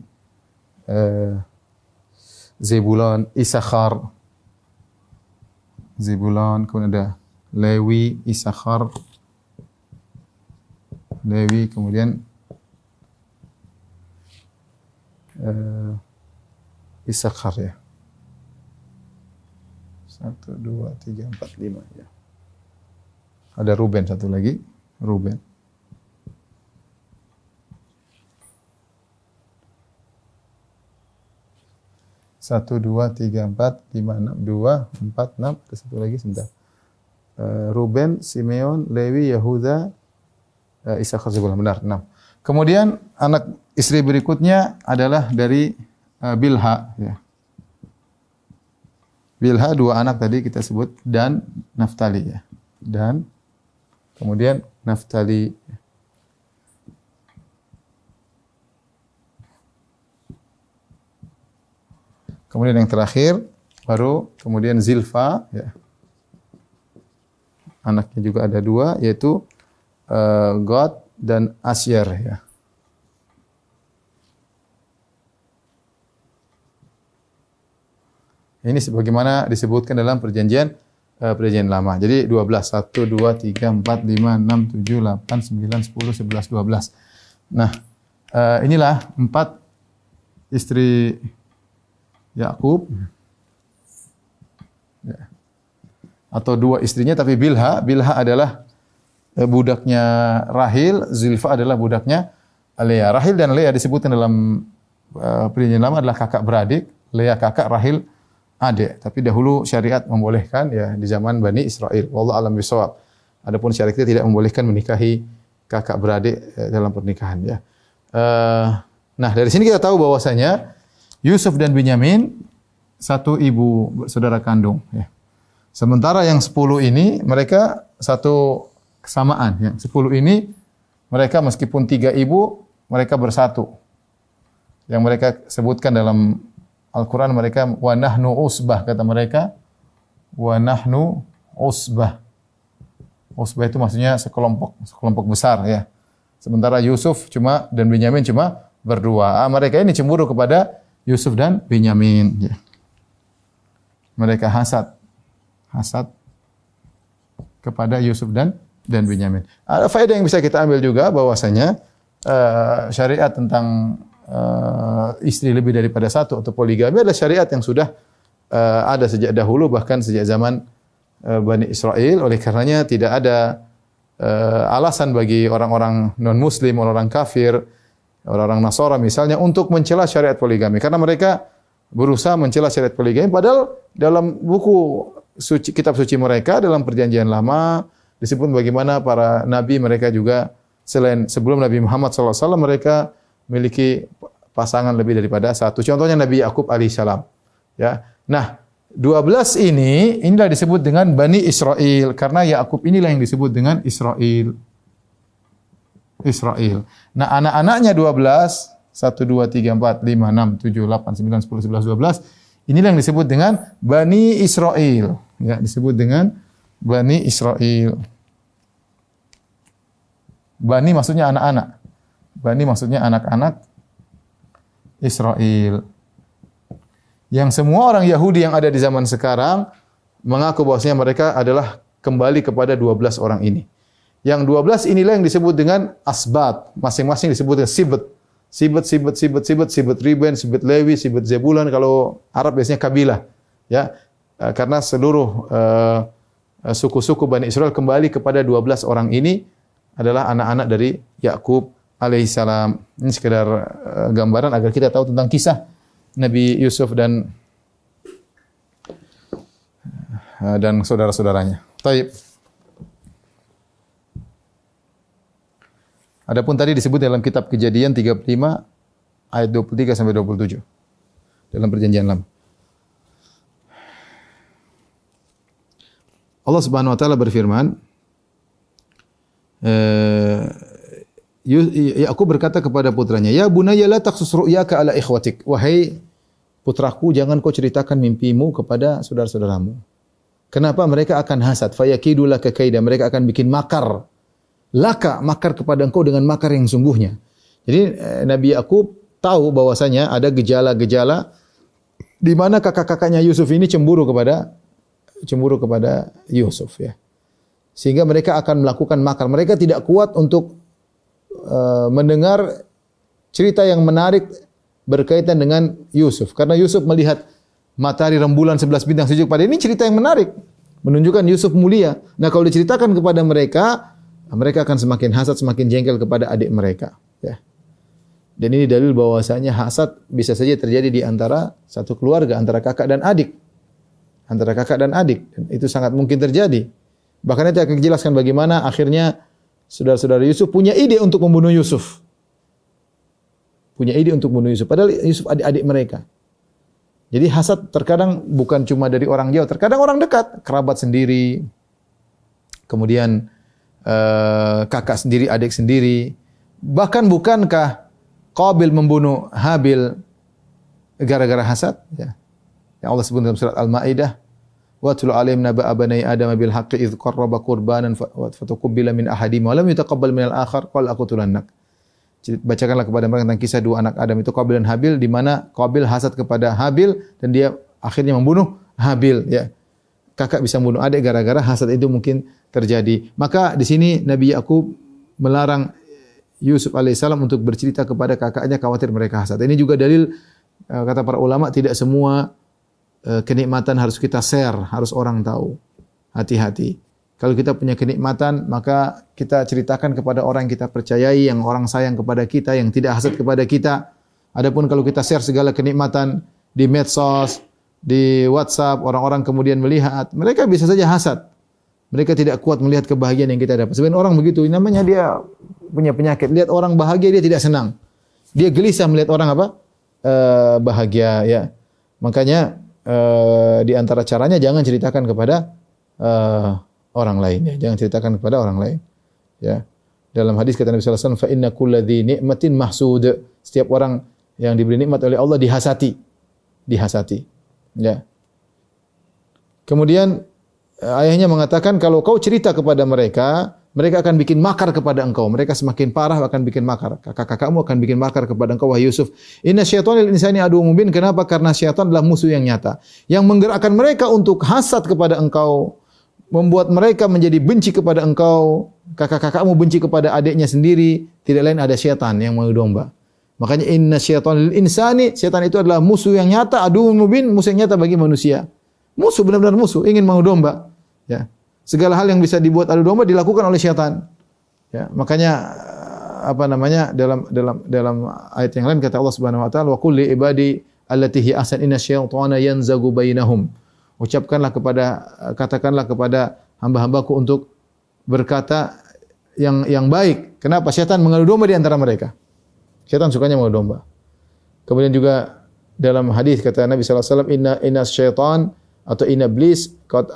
Zebulon, Isakhar. Zebulon, kemudian ada Lewi, Isakhar. Lewi, kemudian Isakhar ya. 1, 2, 3, 4, 5 ya. Ada Ruben satu lagi, Ruben. Satu, dua, tiga, empat, lima, enam, dua, empat, enam. Ada satu lagi sebentar. Ruben, Simeon, Lewi, Yehuda, Isakhar, Zebulon. Benar, 6. Kemudian anak istri berikutnya adalah dari Bilha. Ya. Bilha, dua anak tadi kita sebut, Dan Naftali. Ya. Dan kemudian Naftali. Kemudian yang terakhir baru kemudian Zilfa ya. Anaknya juga ada dua, yaitu Gad dan Asyar ya. Ini sebagaimana disebutkan dalam perjanjian lama. Jadi 12, 1, 2, 3, 4, 5, 6, 7, 8, 9, 10, 11, 12. Nah, inilah 4 istri Yakub. Ya. Atau 2 istrinya, tapi Bilha adalah budaknya Rahil, Zilfa adalah budaknya Lea. Rahil dan Lea disebutkan dalam perjanjian lama adalah kakak beradik, Lea kakak, Rahil adik. Tapi dahulu syariat membolehkan ya di zaman Bani Israel. Wallahu a'lam bishawab. Adapun syariat tidak membolehkan menikahi kakak beradik dalam pernikahan ya. Nah, dari sini kita tahu bahwasanya Yusuf dan Binyamin satu ibu saudara kandung ya. Sementara yang 10 ini mereka satu kesamaan ya. 10 ini mereka meskipun 3 ibu mereka bersatu. Yang mereka sebutkan dalam Al-Quran mereka wa nahnu usbah, kata mereka wa nahnu usbah. Usbah itu maksudnya sekelompok besar ya. Sementara Yusuf dan Binyamin cuma berdua. Mereka ini cemburu kepada Yusuf dan Binyamin ya. Mereka hasad kepada Yusuf dan Binyamin. Ada faedah yang bisa kita ambil juga bahwasanya syariat tentang istri lebih daripada satu atau poligami adalah syariat yang sudah ada sejak dahulu, bahkan sejak zaman Bani Israel. Oleh karenanya tidak ada alasan bagi orang-orang non-muslim, orang-orang kafir, orang-orang Nasara misalnya untuk mencela syariat poligami, karena mereka berusaha mencela syariat poligami padahal dalam buku suci, kitab suci mereka dalam perjanjian lama disebut bagaimana para nabi mereka juga sebelum Nabi Muhammad SAW mereka memiliki pasangan lebih daripada satu. Contohnya Nabi Yakub alaihissalam. Ya. Nah, 12 inilah disebut dengan Bani Israel karena Yakub inilah yang disebut dengan Israel. Nah, anak-anaknya 12, 1, 2, 3, 4, 5, 6, 7, 8, 9, 10, 11, 12. Inilah yang disebut dengan Bani Israel. Ya, disebut dengan Bani Israel. Bani maksudnya anak-anak. Bani maksudnya anak-anak Israel. Yang semua orang Yahudi yang ada di zaman sekarang mengaku bahwasanya mereka adalah kembali kepada 12 orang ini. Yang 12 inilah yang disebut dengan asbat. Masing-masing disebut dengan sibt. Sibt Reuben, sibt Lewi, sibt Zebulun. Kalau Arab biasanya kabilah. Ya. Karena seluruh suku-suku Bani Israel kembali kepada 12 orang ini adalah anak-anak dari Yakub alaihissalam. Ini sekedar gambaran agar kita tahu tentang kisah Nabi Yusuf dan saudara-saudaranya. Taib. Adapun tadi disebut dalam kitab Kejadian 35 ayat 23 sampai 27 dalam perjanjian lama. Allah Subhanahu wa taala berfirman, Yakub berkata kepada putranya, "Ya bunayya la taqsus ru'yaka ala ikhwatik." Wahai putraku, jangan kau ceritakan mimpimu kepada saudara-saudaramu. Kenapa? Mereka akan hasad. Fayakidu laka kaida. Mereka akan bikin makar. Makar kepada engkau dengan makar yang sungguhnya. Jadi Nabi Yakub tahu bahwasanya ada gejala-gejala di mana kakak-kakaknya Yusuf ini cemburu kepada Yusuf, ya. Sehingga mereka akan melakukan makar. Mereka tidak kuat untuk mendengar cerita yang menarik berkaitan dengan Yusuf. Karena Yusuf melihat matahari, rembulan, 11 bintang sejuk pada ini cerita yang menarik. Menunjukkan Yusuf mulia. Nah, kalau diceritakan kepada mereka, mereka akan semakin hasad, semakin jengkel kepada adik mereka. Ya. Dan ini dalil bahwasanya hasad bisa saja terjadi di antara satu keluarga, antara kakak dan adik. Antara kakak dan adik. Dan itu sangat mungkin terjadi. Bahkan itu akan dijelaskan bagaimana akhirnya saudara-saudara Yusuf punya ide untuk membunuh Yusuf. Punya ide untuk membunuh Yusuf. Padahal Yusuf adik-adik mereka. Jadi hasad terkadang bukan cuma dari orang jauh. Terkadang orang dekat. Kerabat sendiri. Kemudian kakak sendiri, adik sendiri. Bahkan bukankah Qabil membunuh Habil gara-gara hasad? Ya. Yang Allah sebut dalam surat Al-Maidah, "Wa tul alaihim naba'a bani Adam bil haqqi idz qarraba qurbanan fatuqbila min ahadihim wa lam yutaqabbal min al-akhar qala aqtulannak." Bacakanlah kepada mereka tentang kisah dua anak Adam itu Qabil dan Habil, di mana Qabil hasad kepada Habil dan dia akhirnya membunuh Habil, ya. Kakak bisa membunuh adik gara-gara hasad itu mungkin terjadi. Maka di sini Nabi Yakub melarang Yusuf alaihissalam untuk bercerita kepada kakaknya khawatir mereka hasad. Ini juga dalil kata para ulama tidak semua kenikmatan harus kita share, harus orang tahu. Hati-hati. Kalau kita punya kenikmatan, maka kita ceritakan kepada orang yang kita percayai, yang orang sayang kepada kita, yang tidak hasad kepada kita. Adapun kalau kita share segala kenikmatan di medsos, di WhatsApp, orang-orang kemudian melihat, mereka bisa saja hasad. Mereka tidak kuat melihat kebahagiaan yang kita dapat. Sebenarnya orang begitu, namanya dia punya penyakit. Lihat orang bahagia, dia tidak senang. Dia gelisah melihat orang apa? Bahagia, ya. Makanya di antara caranya jangan ceritakan kepada orang lain, ya. Jangan ceritakan kepada orang lain, ya. Dalam hadis kata Nabi sallallahu alaihi wasallam, "Fa inna kulladzi ni'matin mahsud." Setiap orang yang diberi nikmat oleh Allah dihasati. Ya. Kemudian ayahnya mengatakan kalau kau cerita kepada mereka, mereka akan bikin makar kepada engkau. Mereka semakin parah akan bikin makar. Kakak-kakakmu akan bikin makar kepada engkau, wahai Yusuf. Inna syaitanil insani aduwwum mubin. Kenapa? Karena syaitan adalah musuh yang nyata. Yang menggerakkan mereka untuk hasad kepada engkau, membuat mereka menjadi benci kepada engkau. Kakak-kakakmu benci kepada adiknya sendiri. Tidak lain ada syaitan yang mengadu domba. Makanya inna syaitan lil insani, setan itu adalah musuh yang nyata, aduwwun mubin, musuh yang nyata bagi manusia. Musuh, benar-benar musuh, ingin mengadu domba. Ya. Segala hal yang bisa dibuat adu domba dilakukan oleh syaitan. Ya, makanya dalam ayat yang lain kata Allah Subhanahu wa taala, wa qul li ibadi allati hi ahsan inna syaitana yanzagu bainahum. Katakanlah kepada hamba-hambaku untuk berkata yang baik. Kenapa? Syaitan mengadu domba di antara mereka. Syaitan sukanya mengadu domba. Kemudian juga dalam hadis kata Nabi sallallahu alaihi wasallam, inna syaitan atau inna iblis qad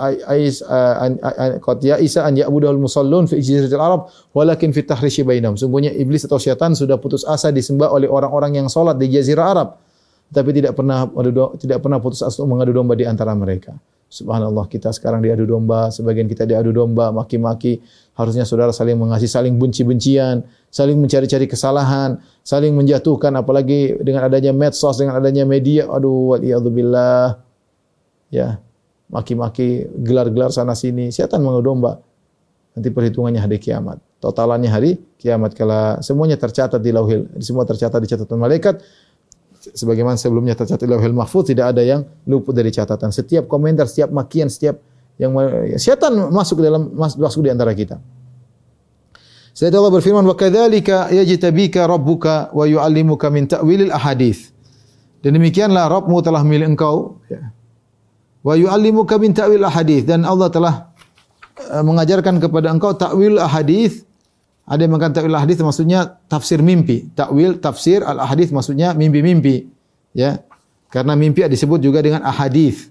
ya'isa an ya'budul musallun fi jaziratil arab walakin fi tahrishi bainahum. Sungguhnya iblis atau syaitan sudah putus asa disembah oleh orang-orang yang salat di jazirah Arab, tapi tidak pernah putus asa untuk mengadu domba di antara mereka. Subhanallah, kita sekarang diadu domba, sebagian kita diadu domba, maki-maki. Harusnya saudara saling mengasihi, saling benci-bencian, saling mencari-cari kesalahan, saling menjatuhkan, apalagi dengan adanya medsos, dengan adanya media. Aduh, waliyadzubillah. Ya, maki-maki, gelar-gelar sana sini. Syaitan mengadu domba. Nanti perhitungannya hari kiamat. Totalannya hari kiamat kala semuanya tercatat di lauhil, semua tercatat di catatan malaikat. Sebagaimana sebelumnya tercatat di Lauhul Mahfuz, tidak ada yang luput dari catatan. Setiap komentar, setiap makian, setiap yang syaitan masuk di antara kita. Setelah Allah berfirman, wa kadzalika yajtabika rabbuka wa yu'allimuka min ta'wilil ahadits. Dan demikianlah Rabbmu telah memilih engkau, ya. Wa yu'allimuka min ta'wil ahadits, dan Allah telah mengajarkan kepada engkau ta'wil ahadits. Ada yang mengatakan ta'wil al-hadits maksudnya tafsir mimpi. Ta'wil, tafsir, al-hadits maksudnya mimpi-mimpi. Ya. Karena mimpi disebut juga dengan ahadits.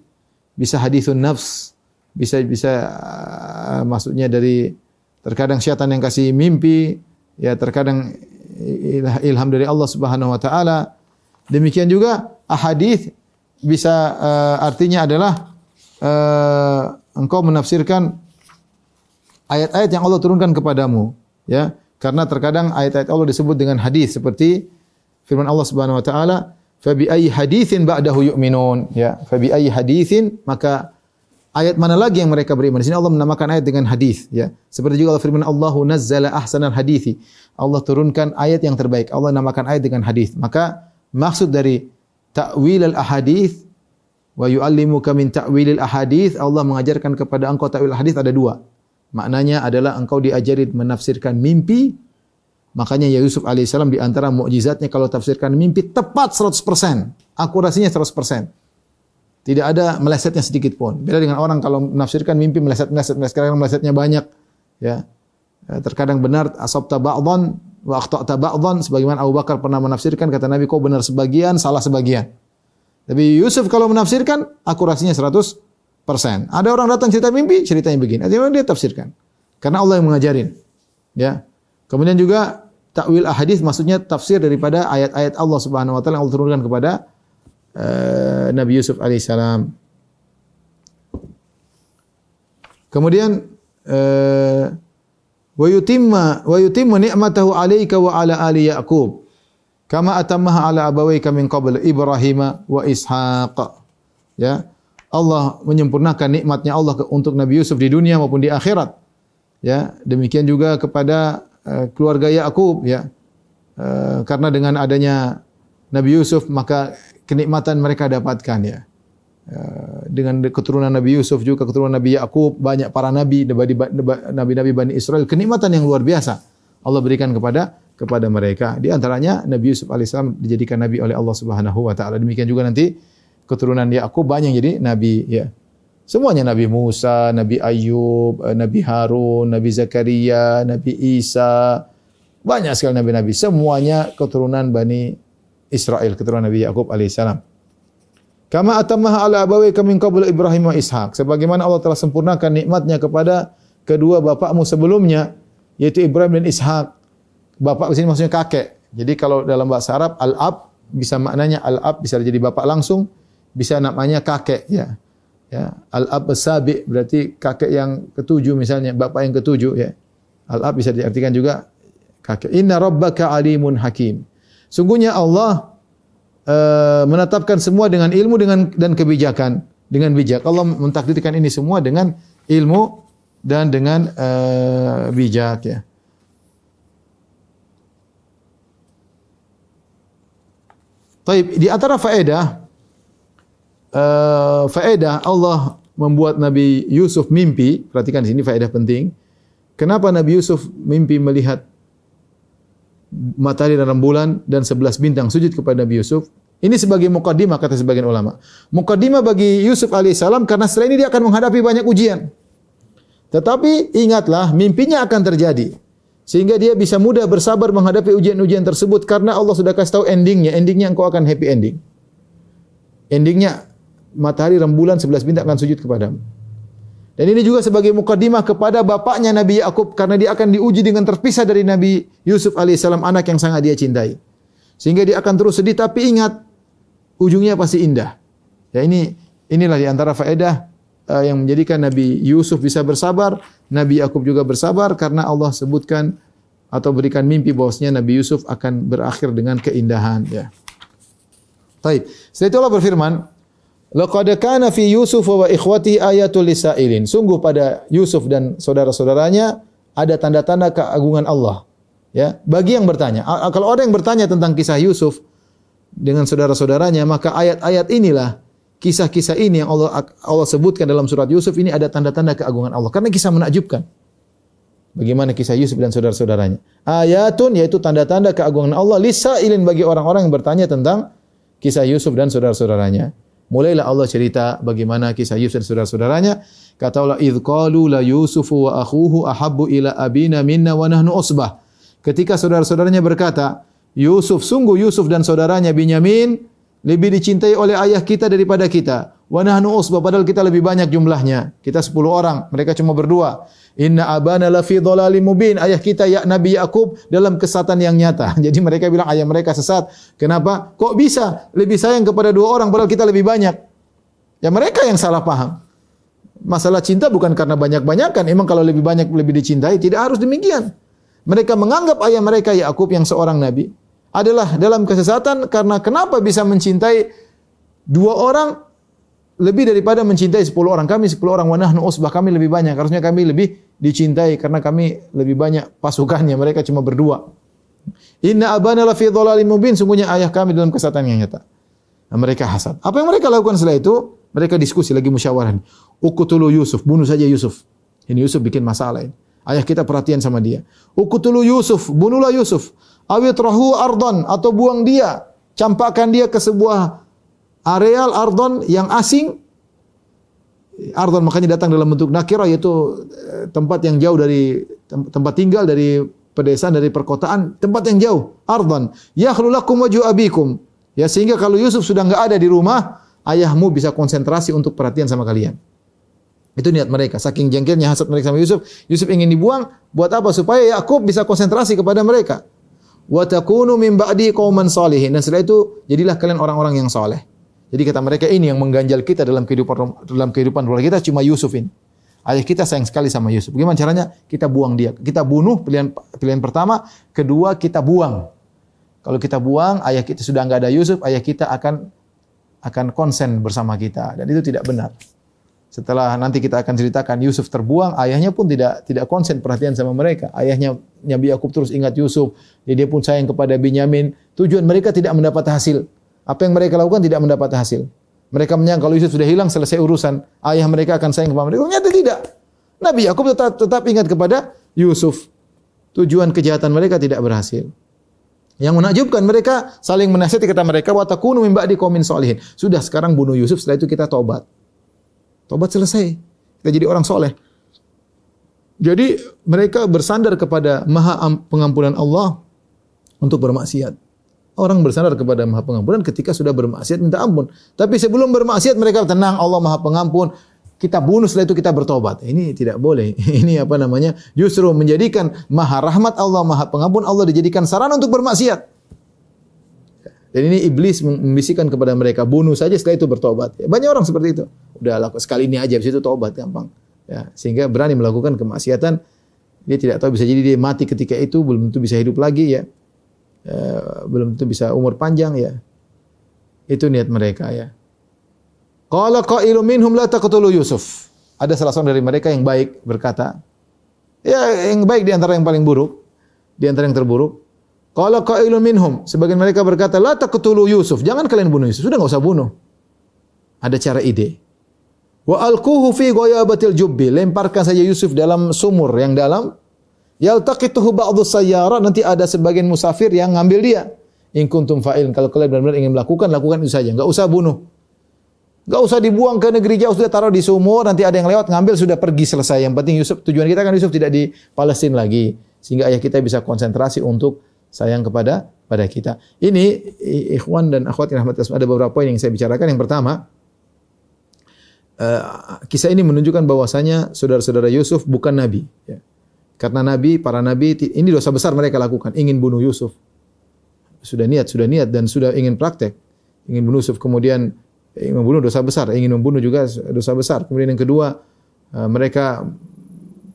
Bisa haditsun nafs, bisa maksudnya dari terkadang syaitan yang kasih mimpi, ya terkadang ilham dari Allah Subhanahu wa taala. Demikian juga ahadits bisa artinya adalah engkau menafsirkan ayat-ayat yang Allah turunkan kepadamu. Ya, karena terkadang ayat-ayat Allah disebut dengan hadis seperti firman Allah Subhanahu wa taala, "Fa bi ayyi haditsin ba'dahu yu'minun." Ya, fa bi ayyi haditsin, maka ayat mana lagi yang mereka beriman? Di sini Allah menamakan ayat dengan hadis, ya. Seperti juga Allah firman, "Allahu nazzala ahsanal hadithi." Allah turunkan ayat yang terbaik. Allah namakan ayat dengan hadis. Maka maksud dari ta'wil al-ahadits wa yu'allimuka min ta'wilil ahadits, Allah mengajarkan kepada engkau ta'wil hadis ada dua. Maknanya adalah engkau diajari menafsirkan mimpi. Makanya ya Yusuf alaihissalam di antara mukjizatnya kalau tafsirkan mimpi tepat 100%, akurasinya 100%. Tidak ada melesetnya sedikit pun. Beda dengan orang kalau menafsirkan mimpi meleset, sekarang melesetnya banyak. Ya. Terkadang benar asabta ba'dhan wa akhta'ta ba'dhan, sebagaimana Abu Bakar pernah menafsirkan, kata Nabi, kau benar sebagian, salah sebagian. Tapi Yusuf kalau menafsirkan akurasinya 100%. Ada orang datang cerita mimpi, ceritanya begini. Artinya dia tafsirkan. Karena Allah yang mengajarin. Ya. Kemudian juga ta'wil ahadits maksudnya tafsir daripada ayat-ayat Allah Subhanahu wa taala yang Allah turunkan kepada Nabi Yusuf alaihissalam. Kemudian wa yutimma ni'matahu 'alaika wa 'ala ali Yaqub kama atammaha 'ala abawayka min qabl Ibrahim wa Ishaq. Ya. Allah menyempurnakan nikmatnya Allah untuk Nabi Yusuf di dunia maupun di akhirat. Ya, demikian juga kepada keluarga Yakub, ya. Karena dengan adanya Nabi Yusuf maka kenikmatan mereka dapatkan, ya. Dengan keturunan Nabi Yusuf juga keturunan Nabi Yakub, banyak para nabi, nabi-nabi Bani Israel, kenikmatan yang luar biasa Allah berikan kepada mereka. Di antaranya Nabi Yusuf alaihissalam dijadikan nabi oleh Allah Subhanahu wa taala. Demikian juga nanti keturunan Yakub banyak jadi nabi, ya. Semuanya Nabi Musa, Nabi Ayub, Nabi Harun, Nabi Zakaria, Nabi Isa. Banyak sekali nabi-nabi. Semuanya keturunan Bani Israel, keturunan Nabi Yakub alaihissalam. Kama atammaha ala abawayka min qabl Ibrahim wa Ishaq. Sebagaimana Allah telah sempurnakan nikmatnya kepada kedua bapakmu sebelumnya, yaitu Ibrahim dan Ishaq. Bapak di sini maksudnya kakek. Jadi kalau dalam bahasa Arab al-ab bisa maknanya al-ab bisa jadi bapak langsung, bisa namanya kakek, ya. Ya, al-ab as-sabi berarti kakek yang ketujuh misalnya, bapak yang ketujuh, ya. Al-ab bisa diartikan juga kakek. Inna rabbaka alimun hakim. Sungguhnya Allah menetapkan semua dengan ilmu dan kebijakan, dengan bijak. Allah mentakdirkan ini semua dengan ilmu dan dengan bijak, ya. Taib, di antara faedah Allah membuat Nabi Yusuf mimpi. Perhatikan di sini faedah penting. Kenapa Nabi Yusuf mimpi melihat matahari dan rembulan dan 11 bintang sujud kepada Nabi Yusuf? Ini sebagai mukaddimah kata sebagian ulama. Mukaddimah bagi Yusuf alaihissalam karena setelah ini dia akan menghadapi banyak ujian. Tetapi ingatlah mimpinya akan terjadi. Sehingga dia bisa mudah bersabar menghadapi ujian-ujian tersebut karena Allah sudah kasih tahu endingnya. Endingnya engkau akan happy ending. Endingnya matahari, rembulan, 11 bintang akan sujud kepadamu. Dan ini juga sebagai mukaddimah kepada bapaknya Nabi Yakub karena dia akan diuji dengan terpisah dari Nabi Yusuf alaihissalam, anak yang sangat dia cintai. Sehingga dia akan terus sedih, tapi ingat ujungnya pasti indah. Ya, inilah di antara faedah yang menjadikan Nabi Yusuf bisa bersabar, Nabi Yakub juga bersabar karena Allah sebutkan atau berikan mimpi bahwasanya Nabi Yusuf akan berakhir dengan keindahan. Ya. Taib. Setelah itu Allah berfirman, laqad kana fi Yusuf wa ikhwatihi ayatul lisailin. Sungguh pada Yusuf dan saudara-saudaranya ada tanda-tanda keagungan Allah. Ya, bagi yang bertanya. Kalau ada yang bertanya tentang kisah Yusuf dengan saudara-saudaranya, maka ayat-ayat inilah, kisah-kisah ini yang Allah sebutkan dalam surat Yusuf ini ada tanda-tanda keagungan Allah. Karena kisah menakjubkan. Bagaimana kisah Yusuf dan saudara-saudaranya. Ayatun yaitu tanda-tanda keagungan Allah lisailin bagi orang-orang yang bertanya tentang kisah Yusuf dan saudara-saudaranya. Mulailah Allah cerita bagaimana kisah Yusuf dan saudara-saudaranya. Kata Allah, "Idz qalu la Yusufu wa akhuhu ahabbu ila abina minna wa nahnu usbah." Ketika saudara-saudaranya berkata, sungguh Yusuf dan saudaranya Binyamin lebih dicintai oleh ayah kita daripada kita. Wa nahnu usbah, padahal kita lebih banyak jumlahnya. Kita 10 orang, mereka cuma berdua. Inna abana lafi dhalalim mubin. Ayah kita Nabi Yakub dalam kesesatan yang nyata. Jadi mereka bilang ayah mereka sesat. Kenapa? Kok bisa lebih sayang kepada 2 orang padahal kita lebih banyak? Ya mereka yang salah paham. Masalah cinta bukan karena banyak-banyakan. Emang kalau lebih banyak lebih dicintai, tidak harus demikian. Mereka menganggap ayah mereka Yakub yang seorang nabi adalah dalam kesesatan karena kenapa bisa mencintai 2 orang lebih daripada mencintai 10 orang. Kami 10 orang, wa nahnu usbah, kami lebih banyak. Harusnya kami lebih dicintai karena kami lebih banyak pasukannya. Mereka cuma berdua. Inna abana lafi dhalalim mubin, sungguhnya ayah kami dalam kesesatan yang nyata. Nah, mereka hasad. Apa yang mereka lakukan setelah itu? Mereka diskusi lagi, musyawarah. Uqtulu Yusuf, bunuh saja Yusuf. Ini Yusuf bikin masalah ini. Ayah kita perhatian sama dia. Uqtulu Yusuf, bunuhlah Yusuf. Awitrahu ardon, atau buang dia, campakkan dia ke sebuah areal ardon yang asing. Ardon makanya datang dalam bentuk nakirah, yaitu tempat yang jauh dari tempat tinggal, dari pedesaan, dari perkotaan, tempat yang jauh. Ardon. Yakhlu lakum wajhu abikum. Ya, sehingga kalau Yusuf sudah enggak ada di rumah, ayahmu bisa konsentrasi untuk perhatian sama kalian. Itu niat mereka. Saking jengkelnya hasad mereka sama Yusuf, Yusuf ingin dibuang. Buat apa? Supaya Yakub bisa konsentrasi kepada mereka. Wa takunu min ba'di qauman shalihin. Dan setelah itu jadilah kalian orang-orang yang saleh. Jadi kata mereka, ini yang mengganjal kita dalam kehidupan keluarga kita cuma Yusuf ini. Ayah kita sayang sekali sama Yusuf. Bagaimana caranya? Kita buang dia. Kita bunuh, pilihan pertama. Kedua, kita buang. Kalau kita buang, ayah kita sudah enggak ada Yusuf, ayah kita akan konsen bersama kita, dan itu tidak benar. Setelah nanti kita akan ceritakan Yusuf terbuang, ayahnya pun tidak konsen perhatian sama mereka. Ayahnya Nabi Yakub terus ingat Yusuf, jadi dia pun sayang kepada Binyamin. Tujuan mereka tidak mendapat hasil. Apa yang mereka lakukan tidak mendapat hasil. Mereka menyangka kalau Yusuf sudah hilang, selesai urusan. Ayah mereka akan sayang kepada mereka. Ternyata tidak. Nabi Yakub tetap ingat kepada Yusuf. Tujuan kejahatan mereka tidak berhasil. Yang menakjubkan, mereka saling menasihati, kata mereka, wa takunu min ba'di qaumin shalihin. Sudah, sekarang bunuh Yusuf, setelah itu kita tobat. Tobat selesai. Kita jadi orang soleh. Jadi mereka bersandar kepada maha pengampunan Allah untuk bermaksiat. Orang bersandar kepada maha pengampunan ketika sudah bermaksiat minta ampun. Tapi sebelum bermaksiat mereka tenang, Allah maha pengampun. Kita bunuh, setelah itu kita bertobat. Ini tidak boleh. Ini apa namanya? Justru menjadikan maha rahmat Allah, maha pengampun Allah dijadikan sarana untuk bermaksiat. Dan ini iblis membisikkan kepada mereka, bunuh saja setelah itu bertobat. Ya, banyak orang seperti itu. Udah lakukan sekali ini aja, habis itu tobat gampang. Ya, sehingga berani melakukan kemaksiatan. Dia tidak tahu, bisa jadi dia mati ketika itu, belum tentu bisa hidup lagi ya. Belum tentu bisa umur panjang ya. Itu niat mereka ya. Qala qailun minhum la taqtulu Yusuf. Ada salah seorang dari mereka yang baik berkata, ya yang baik di antara yang paling buruk, di antara yang terburuk. Qala qailun minhum, sebagian mereka berkata, la taqtulu Yusuf, jangan kalian bunuh Yusuf, sudah enggak usah bunuh. Ada cara ide. Wa alquhu fi ghayabatil jubbi, lemparkan saja Yusuf dalam sumur yang dalam. Yaltaqituhu ba'dhu sayyara, nanti ada sebagian musafir yang ngambil dia. In kuntum fa'il, kalau kalian benar-benar ingin melakukan, lakukan itu saja, enggak usah bunuh. Enggak usah dibuang ke negeri jauh, sudah taruh di sumur, nanti ada yang lewat ngambil, sudah pergi, selesai. Yang penting Yusuf, tujuan kita kan Yusuf tidak di Palestina lagi, sehingga ayah kita bisa konsentrasi untuk sayang kepada kita. Ini ikhwan dan akhwat yang rahmat Allah, ada beberapa poin yang saya bicarakan. Yang pertama, kisah ini menunjukkan bahwasanya saudara-saudara Yusuf bukan nabi, ya. Karena nabi, para nabi, ini dosa besar mereka lakukan, ingin bunuh Yusuf. Sudah niat dan sudah ingin praktek, ingin bunuh Yusuf, kemudian ingin membunuh, dosa besar, ingin membunuh juga dosa besar. Kemudian yang kedua, mereka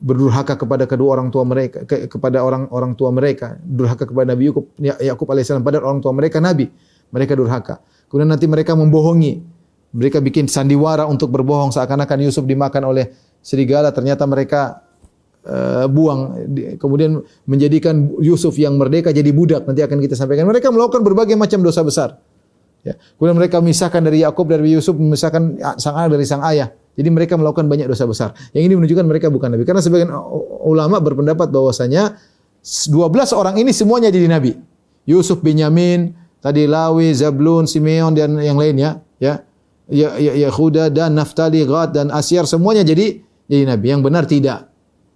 berdurhaka kepada kedua orang tua mereka, kepada orang tua mereka, durhaka kepada Nabi Yakub alaihissalam, padahal orang tua mereka nabi, mereka durhaka. Kemudian nanti mereka membohongi, mereka bikin sandiwara untuk berbohong seakan-akan Yusuf dimakan oleh serigala, ternyata mereka buang, kemudian menjadikan Yusuf yang merdeka jadi budak. Nanti akan kita sampaikan. Mereka melakukan berbagai macam dosa besar. Ya. Kemudian mereka memisahkan dari Yakub dari Yusuf, memisahkan sang anak dari sang ayah. Jadi mereka melakukan banyak dosa besar. Yang ini menunjukkan mereka bukan nabi. Karena sebagian ulama berpendapat bahwasanya 12 orang ini semuanya jadi nabi. Yusuf, Binyamin, tadi Lawi, Zablun, Simeon dan yang lainnya, ya. Yahuda dan Naftali, Gad dan Asyar, semuanya jadi nabi. Yang benar tidak.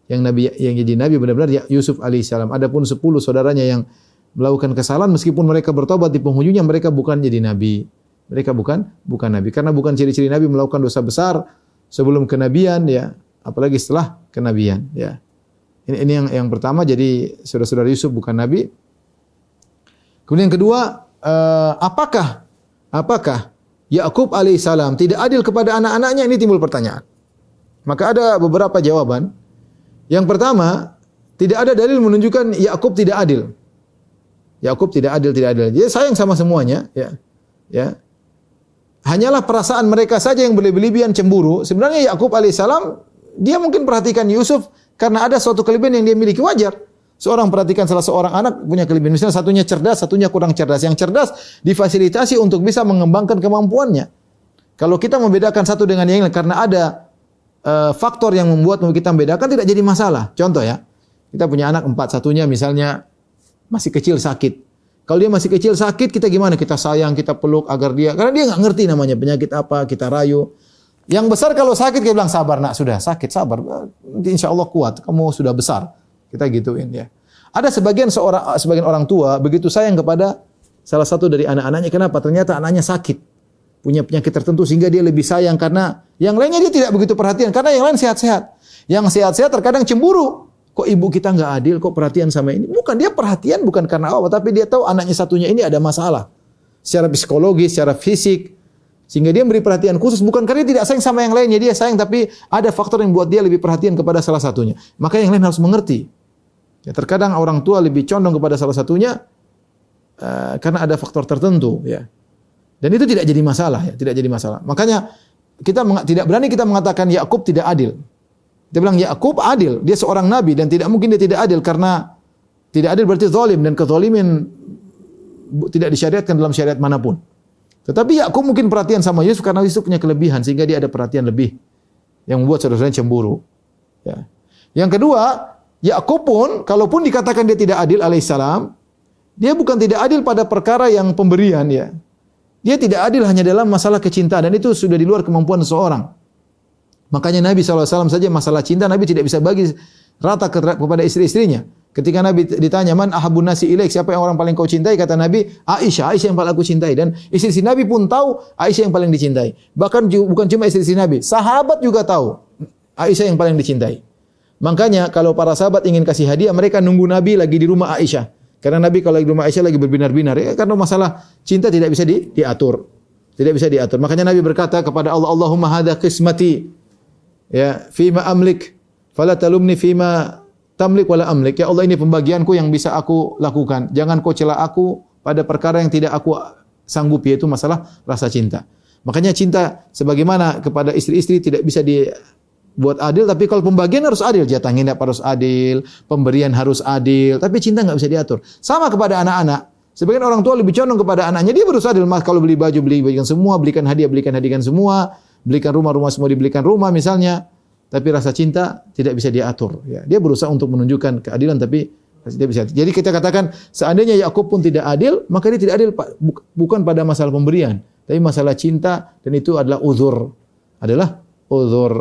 Yang nabi yang jadi nabi benar-benar Yusuf alaihissalam. Adapun 10 saudaranya yang melakukan kesalahan, meskipun mereka bertobat di penghujungnya, mereka bukan jadi nabi. Mereka bukan nabi, karena bukan ciri-ciri nabi melakukan dosa besar sebelum kenabian, ya, apalagi setelah kenabian, ya. Ini yang pertama, jadi saudara-saudara Yusuf bukan nabi. Kemudian yang kedua, apakah Yakub alaihissalam tidak adil kepada anak-anaknya? Ini timbul pertanyaan. Maka ada beberapa jawaban. Yang pertama, tidak ada dalil menunjukkan Yakub tidak adil. Yakub tidak adil. Dia sayang sama semuanya, ya. Ya. Hanyalah perasaan mereka saja yang berlebihan cemburu. Sebenarnya Yakub alaihissalam, dia mungkin perhatikan Yusuf karena ada suatu kelebihan yang dia miliki, wajar. Seorang perhatikan salah seorang anak punya kelebihan, misalnya satunya cerdas, satunya kurang cerdas. Yang cerdas difasilitasi untuk bisa mengembangkan kemampuannya. Kalau kita membedakan satu dengan yang lain karena ada faktor yang membuat kita membedakan, tidak jadi masalah. Contoh ya, kita punya anak 4, satunya misalnya masih kecil sakit. Kalau dia masih kecil sakit, kita gimana? Kita sayang, kita peluk agar dia, karena dia nggak ngerti namanya penyakit apa, kita rayu. Yang besar kalau sakit kita bilang sabar nak, sudah sakit sabar, nanti insya Allah kuat, kamu sudah besar. Kita gituin ya. Ada sebagian orang tua begitu sayang kepada salah satu dari anak-anaknya. Kenapa? Ternyata anaknya sakit, punya penyakit tertentu sehingga dia lebih sayang, karena yang lainnya dia tidak begitu perhatian, karena yang lain sehat-sehat. Yang sehat-sehat terkadang cemburu. Kok ibu kita nggak adil, kok perhatian sama ini? Bukan, dia perhatian bukan karena apa, tapi dia tahu anaknya satunya ini ada masalah. Secara psikologis, secara fisik. Sehingga dia beri perhatian khusus, bukan karena dia tidak sayang sama yang lainnya, dia sayang, tapi ada faktor yang buat dia lebih perhatian kepada salah satunya. Maka yang lain harus mengerti. Ya, terkadang orang tua lebih condong kepada salah satunya karena ada faktor tertentu, ya. Dan itu tidak jadi masalah, ya, tidak jadi masalah. Makanya kita tidak berani kita mengatakan Yakub tidak adil. Dia bilang Yakub adil, dia seorang nabi dan tidak mungkin dia tidak adil, karena tidak adil berarti zalim, dan kezaliman tidak disyariatkan dalam syariat manapun. Tetapi Yakub mungkin perhatian sama Yusuf karena Yusuf punya kelebihan sehingga dia ada perhatian lebih yang membuat saudara-saudaranya cemburu. Ya. Yang kedua, Yakub pun kalaupun dikatakan dia tidak adil alaihissalam, dia bukan tidak adil pada perkara yang pemberian, ya. Dia tidak adil hanya dalam masalah kecintaan, dan itu sudah di luar kemampuan seseorang. Makanya Nabi SAW saja masalah cinta, Nabi tidak bisa bagi rata kepada istri-istrinya. Ketika Nabi ditanya, man ahabun nasi ilaik, siapa yang orang paling kau cintai? Kata Nabi, Aisyah yang paling aku cintai. Dan istri-istri Nabi pun tahu Aisyah yang paling dicintai. Bahkan bukan cuma istri-istri Nabi, sahabat juga tahu Aisyah yang paling dicintai. Makanya kalau para sahabat ingin kasih hadiah, mereka nunggu Nabi lagi di rumah Aisyah. Karena Nabi kalau di rumah Aisyah lagi berbinar-binar, ya, karena masalah cinta tidak bisa diatur. Tidak bisa diatur. Makanya Nabi berkata kepada Allah, Allahumma hadza qismati. Ya, fima amlik, fala talumni fima tamlik wala amlik. Ya Allah, ini pembagianku yang bisa aku lakukan. Jangan kau cela aku pada perkara yang tidak aku sanggupi, yaitu masalah rasa cinta. Makanya cinta sebagaimana kepada istri-istri tidak bisa buat adil, tapi kalau pembagian harus adil, jatah nginap harus adil, pemberian harus adil, tapi cinta nggak bisa diatur. Sama kepada anak-anak. Sebagian orang tua lebih condong kepada anaknya, dia harus adil. Mas kalau beli baju, belikan semua, belikan hadiahkan semua, belikan rumah semua dibelikan rumah misalnya. Tapi rasa cinta tidak bisa diatur. Ya. Dia berusaha untuk menunjukkan keadilan, tapi tidak bisa. Jadi kita katakan seandainya Yakub pun tidak adil, maka dia tidak adil bukan pada masalah pemberian, tapi masalah cinta, dan itu adalah uzur.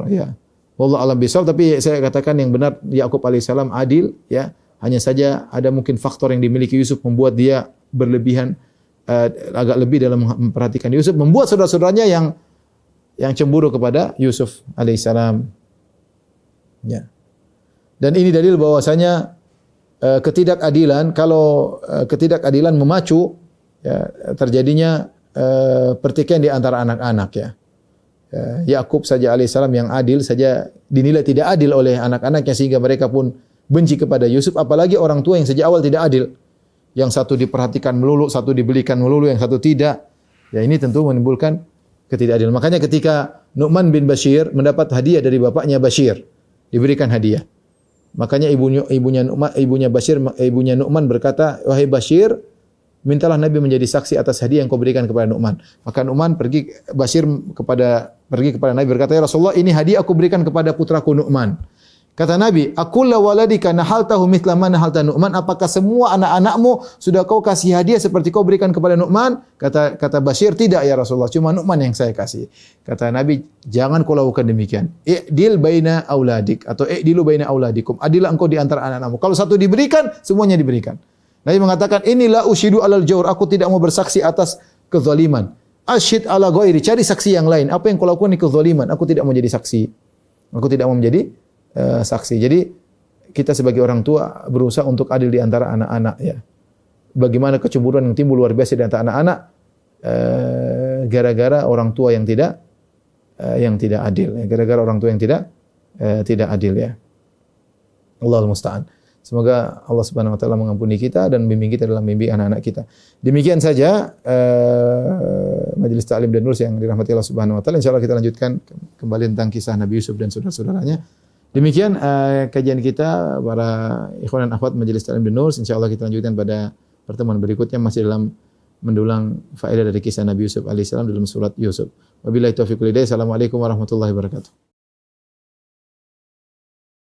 Ya. Wallahu a'lam bishawab, tapi saya katakan yang benar Yakub alaihissalam adil, ya. Hanya saja ada mungkin faktor yang dimiliki Yusuf membuat dia berlebihan, agak lebih dalam memperhatikan Yusuf, membuat saudara-saudaranya yang cemburu kepada Yusuf alaihissalam. Ya. Dan ini dalil bahwasanya ketidakadilan, kalau ketidakadilan memacu ya, terjadinya pertikaian di antara anak-anak ya. Yakub saja alaihissalam yang adil saja dinilai tidak adil oleh anak-anaknya sehingga mereka pun benci kepada Yusuf, apalagi orang tua yang sejak awal tidak adil. Yang satu diperhatikan melulu, satu dibelikan melulu, yang satu tidak. Ya ini tentu menimbulkan ketidakadilan. Makanya ketika Nu'man bin Bashir mendapat hadiah dari bapaknya Bashir, diberikan hadiah. Makanya ibunya Nu'man berkata, "Wahai Bashir, mintalah Nabi menjadi saksi atas hadiah yang kau berikan kepada Nu'man." Maka Nu'man pergi kepada Nabi berkata, "Ya Rasulullah, ini hadiah aku berikan kepada putraku Nu'man." Kata Nabi, "Aqulla waladika nahaltahu mithla ma nahalta Nu'man?" Apakah semua anak-anakmu sudah kau kasih hadiah seperti kau berikan kepada Nu'man? Kata Bashir, "Tidak ya Rasulullah, cuma Nu'man yang saya kasih." Kata Nabi, "Jangan kau lakukan demikian. I'dil baina auladik atau i'dilu baina auladikum." Adillah engkau di antara anak-anakmu. Kalau satu diberikan, semuanya diberikan. Nabi mengatakan, "Inilah ushidu alal jawr." Aku tidak mau bersaksi atas kezaliman. Asyhid ala ghairi, cari saksi yang lain. Apa yang kau lakukan ini kezaliman. Aku tidak mau jadi saksi. Aku tidak mau menjadi saksi. Jadi kita sebagai orang tua berusaha untuk adil di antara anak-anak ya. Bagaimana kecemburuan yang timbul luar biasa di antara anak-anak gara-gara orang tua yang tidak adil ya. Gara-gara orang tua yang tidak adil ya. Allahul musta'an. Semoga Allah Subhanahu wa taala mengampuni kita dan membimbing kita dalam membimbing anak-anak kita. Demikian saja majelis ta'lim dan durus yang dirahmati Allah Subhanahu wa taala. Insyaallah kita lanjutkan kembali tentang kisah Nabi Yusuf dan saudara-saudaranya. Demikian kajian kita para ikhwan dan akhwat majelis ta'lim dan durus. Insyaallah kita lanjutkan pada pertemuan berikutnya masih dalam mendulang faedah dari kisah Nabi Yusuf alaihissalam dalam surat Yusuf. Wabillahi taufiq wal hidayah. Assalamualaikum warahmatullahi wabarakatuh.